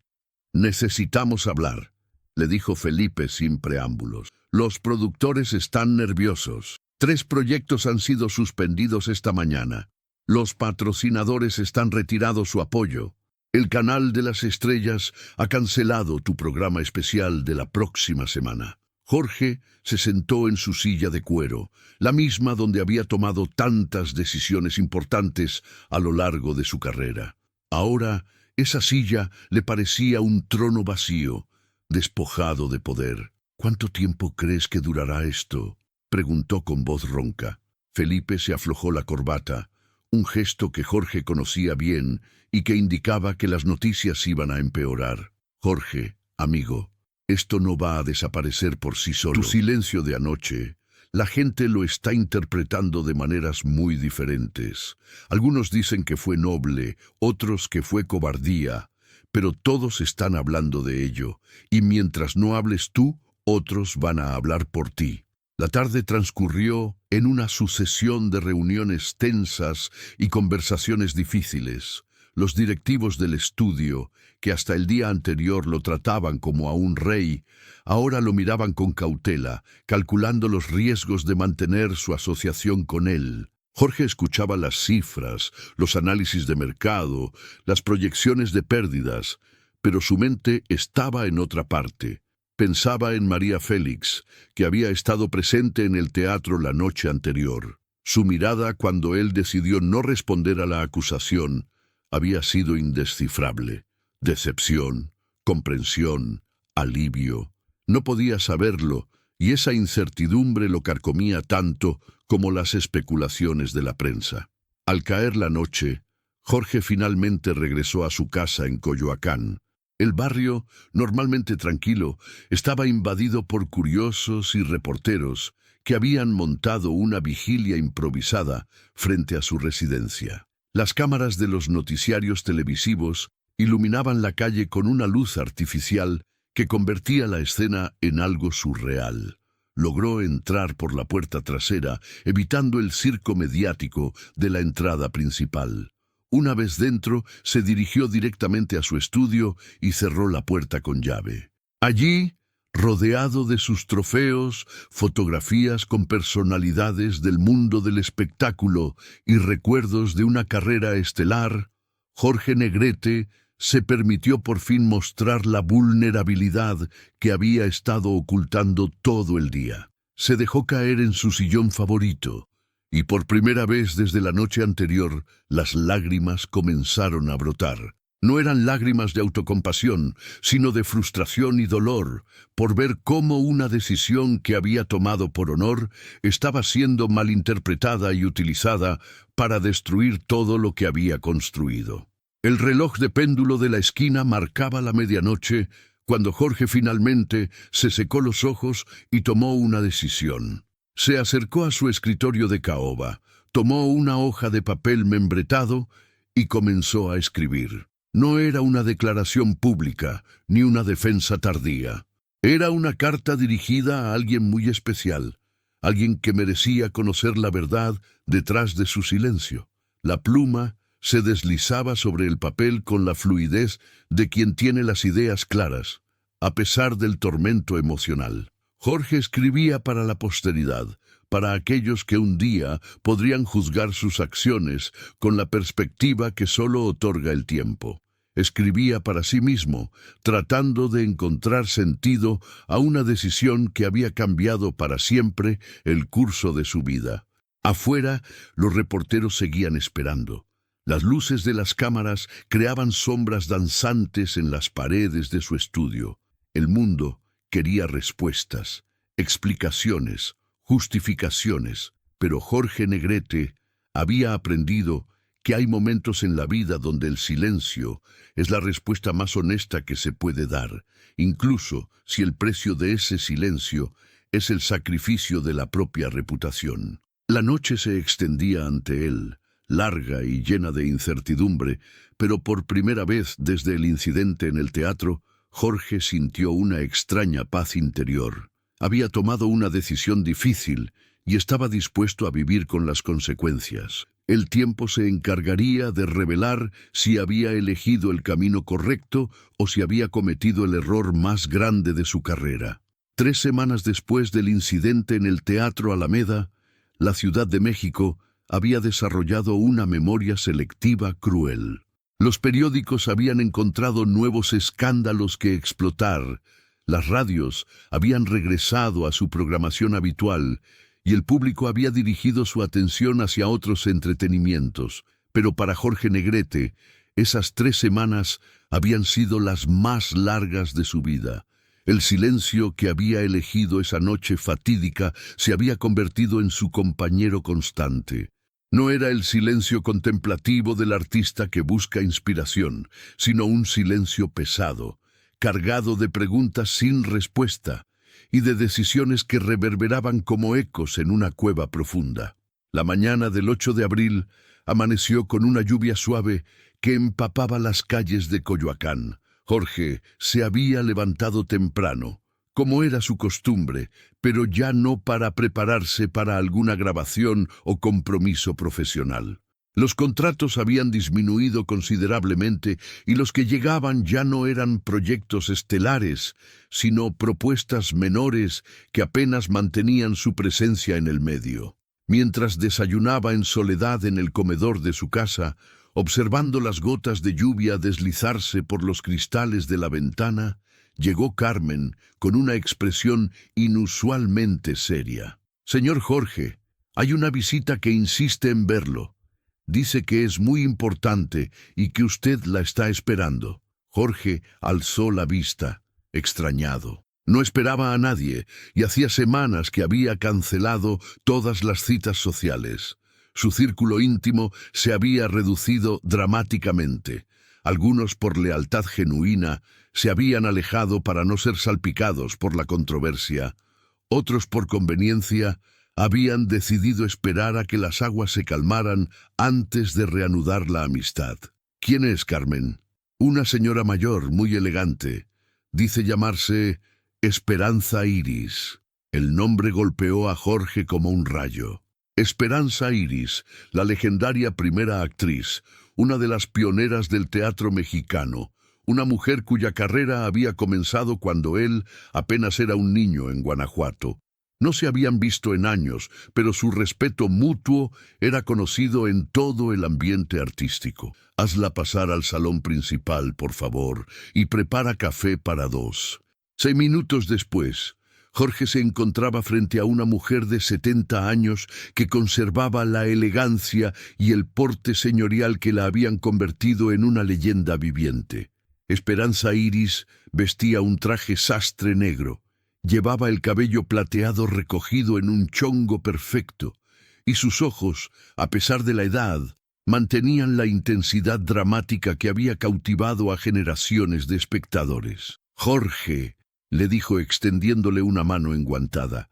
necesitamos hablar», le dijo Felipe sin preámbulos. «Los productores están nerviosos. 3 proyectos han sido suspendidos esta mañana. Los patrocinadores están retirando su apoyo. El Canal de las Estrellas ha cancelado tu programa especial de la próxima semana». Jorge se sentó en su silla de cuero, la misma donde había tomado tantas decisiones importantes a lo largo de su carrera. Ahora, esa silla le parecía un trono vacío, despojado de poder. «¿Cuánto tiempo crees que durará esto?», preguntó con voz ronca. Felipe se aflojó la corbata, un gesto que Jorge conocía bien y que indicaba que las noticias iban a empeorar. «Jorge, amigo, esto no va a desaparecer por sí solo. Tu silencio de anoche, la gente lo está interpretando de maneras muy diferentes. Algunos dicen que fue noble, otros que fue cobardía, pero todos están hablando de ello, y mientras no hables tú, otros van a hablar por ti». La tarde transcurrió en una sucesión de reuniones tensas y conversaciones difíciles. Los directivos del estudio, que hasta el día anterior lo trataban como a un rey, ahora lo miraban con cautela, calculando los riesgos de mantener su asociación con él. Jorge escuchaba las cifras, los análisis de mercado, las proyecciones de pérdidas, pero su mente estaba en otra parte. Pensaba en María Félix, que había estado presente en el teatro la noche anterior. Su mirada, cuando él decidió no responder a la acusación, había sido indescifrable. Decepción, comprensión, alivio. No podía saberlo, y esa incertidumbre lo carcomía tanto como las especulaciones de la prensa. Al caer la noche, Jorge finalmente regresó a su casa en Coyoacán. El barrio, normalmente tranquilo, estaba invadido por curiosos y reporteros que habían montado una vigilia improvisada frente a su residencia. Las cámaras de los noticiarios televisivos iluminaban la calle con una luz artificial que convertía la escena en algo surreal. Logró entrar por la puerta trasera, evitando el circo mediático de la entrada principal. Una vez dentro, se dirigió directamente a su estudio y cerró la puerta con llave. Allí, rodeado de sus trofeos, fotografías con personalidades del mundo del espectáculo y recuerdos de una carrera estelar, Jorge Negrete se permitió por fin mostrar la vulnerabilidad que había estado ocultando todo el día. Se dejó caer en su sillón favorito, y por primera vez desde la noche anterior, las lágrimas comenzaron a brotar. No eran lágrimas de autocompasión, sino de frustración y dolor, por ver cómo una decisión que había tomado por honor estaba siendo malinterpretada y utilizada para destruir todo lo que había construido. El reloj de péndulo de la esquina marcaba la medianoche cuando Jorge finalmente se secó los ojos y tomó una decisión. Se acercó a su escritorio de caoba, tomó una hoja de papel membretado y comenzó a escribir. No era una declaración pública, ni una defensa tardía. Era una carta dirigida a alguien muy especial, alguien que merecía conocer la verdad detrás de su silencio. La pluma se deslizaba sobre el papel con la fluidez de quien tiene las ideas claras, a pesar del tormento emocional. Jorge escribía para la posteridad, para aquellos que un día podrían juzgar sus acciones con la perspectiva que solo otorga el tiempo. Escribía para sí mismo, tratando de encontrar sentido a una decisión que había cambiado para siempre el curso de su vida. Afuera, los reporteros seguían esperando. Las luces de las cámaras creaban sombras danzantes en las paredes de su estudio. El mundo quería respuestas, explicaciones, justificaciones, pero Jorge Negrete había aprendido que hay momentos en la vida donde el silencio es la respuesta más honesta que se puede dar, incluso si el precio de ese silencio es el sacrificio de la propia reputación. La noche se extendía ante él, larga y llena de incertidumbre, pero por primera vez desde el incidente en el teatro, Jorge sintió una extraña paz interior. Había tomado una decisión difícil y estaba dispuesto a vivir con las consecuencias. El tiempo se encargaría de revelar si había elegido el camino correcto o si había cometido el error más grande de su carrera. 3 semanas después del incidente en el Teatro Alameda, la Ciudad de México había desarrollado una memoria selectiva cruel. Los periódicos habían encontrado nuevos escándalos que explotar, las radios habían regresado a su programación habitual y el público había dirigido su atención hacia otros entretenimientos. Pero para Jorge Negrete, esas 3 semanas habían sido las más largas de su vida. El silencio que había elegido esa noche fatídica se había convertido en su compañero constante. No era el silencio contemplativo del artista que busca inspiración, sino un silencio pesado, cargado de preguntas sin respuesta y de decisiones que reverberaban como ecos en una cueva profunda. La mañana del 8 de abril amaneció con una lluvia suave que empapaba las calles de Coyoacán. Jorge se había levantado temprano, como era su costumbre, pero ya no para prepararse para alguna grabación o compromiso profesional. Los contratos habían disminuido considerablemente y los que llegaban ya no eran proyectos estelares, sino propuestas menores que apenas mantenían su presencia en el medio. Mientras desayunaba en soledad en el comedor de su casa, observando las gotas de lluvia deslizarse por los cristales de la ventana, llegó Carmen con una expresión inusualmente seria. «Señor Jorge, hay una visita que insiste en verlo. Dice que es muy importante y que usted la está esperando». Jorge alzó la vista, extrañado. No esperaba a nadie y hacía semanas que había cancelado todas las citas sociales. Su círculo íntimo se había reducido dramáticamente. Algunos, por lealtad genuina, se habían alejado para no ser salpicados por la controversia. Otros, por conveniencia, habían decidido esperar a que las aguas se calmaran antes de reanudar la amistad. «¿Quién es Carmen?» «Una señora mayor, muy elegante. Dice llamarse Esperanza Iris». El nombre golpeó a Jorge como un rayo. Esperanza Iris, la legendaria primera actriz, una de las pioneras del teatro mexicano, una mujer cuya carrera había comenzado cuando él apenas era un niño en Guanajuato. No se habían visto en años, pero su respeto mutuo era conocido en todo el ambiente artístico. «Hazla pasar al salón principal, por favor, y prepara café para 2». 6 minutos después, Jorge se encontraba frente a una mujer de 70 años que conservaba la elegancia y el porte señorial que la habían convertido en una leyenda viviente. Esperanza Iris vestía un traje sastre negro. Llevaba el cabello plateado recogido en un chongo perfecto, y sus ojos, a pesar de la edad, mantenían la intensidad dramática que había cautivado a generaciones de espectadores. «Jorge», le dijo extendiéndole una mano enguantada,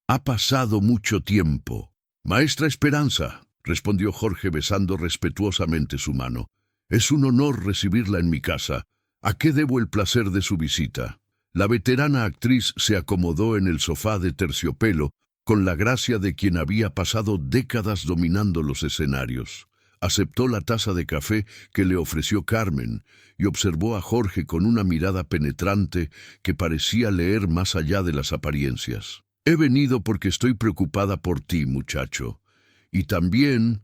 «ha pasado mucho tiempo». «Maestra Esperanza», respondió Jorge besando respetuosamente su mano, «es un honor recibirla en mi casa. ¿A qué debo el placer de su visita?» La veterana actriz se acomodó en el sofá de terciopelo con la gracia de quien había pasado décadas dominando los escenarios. Aceptó la taza de café que le ofreció Carmen y observó a Jorge con una mirada penetrante que parecía leer más allá de las apariencias. «He venido porque estoy preocupada por ti, muchacho. Y también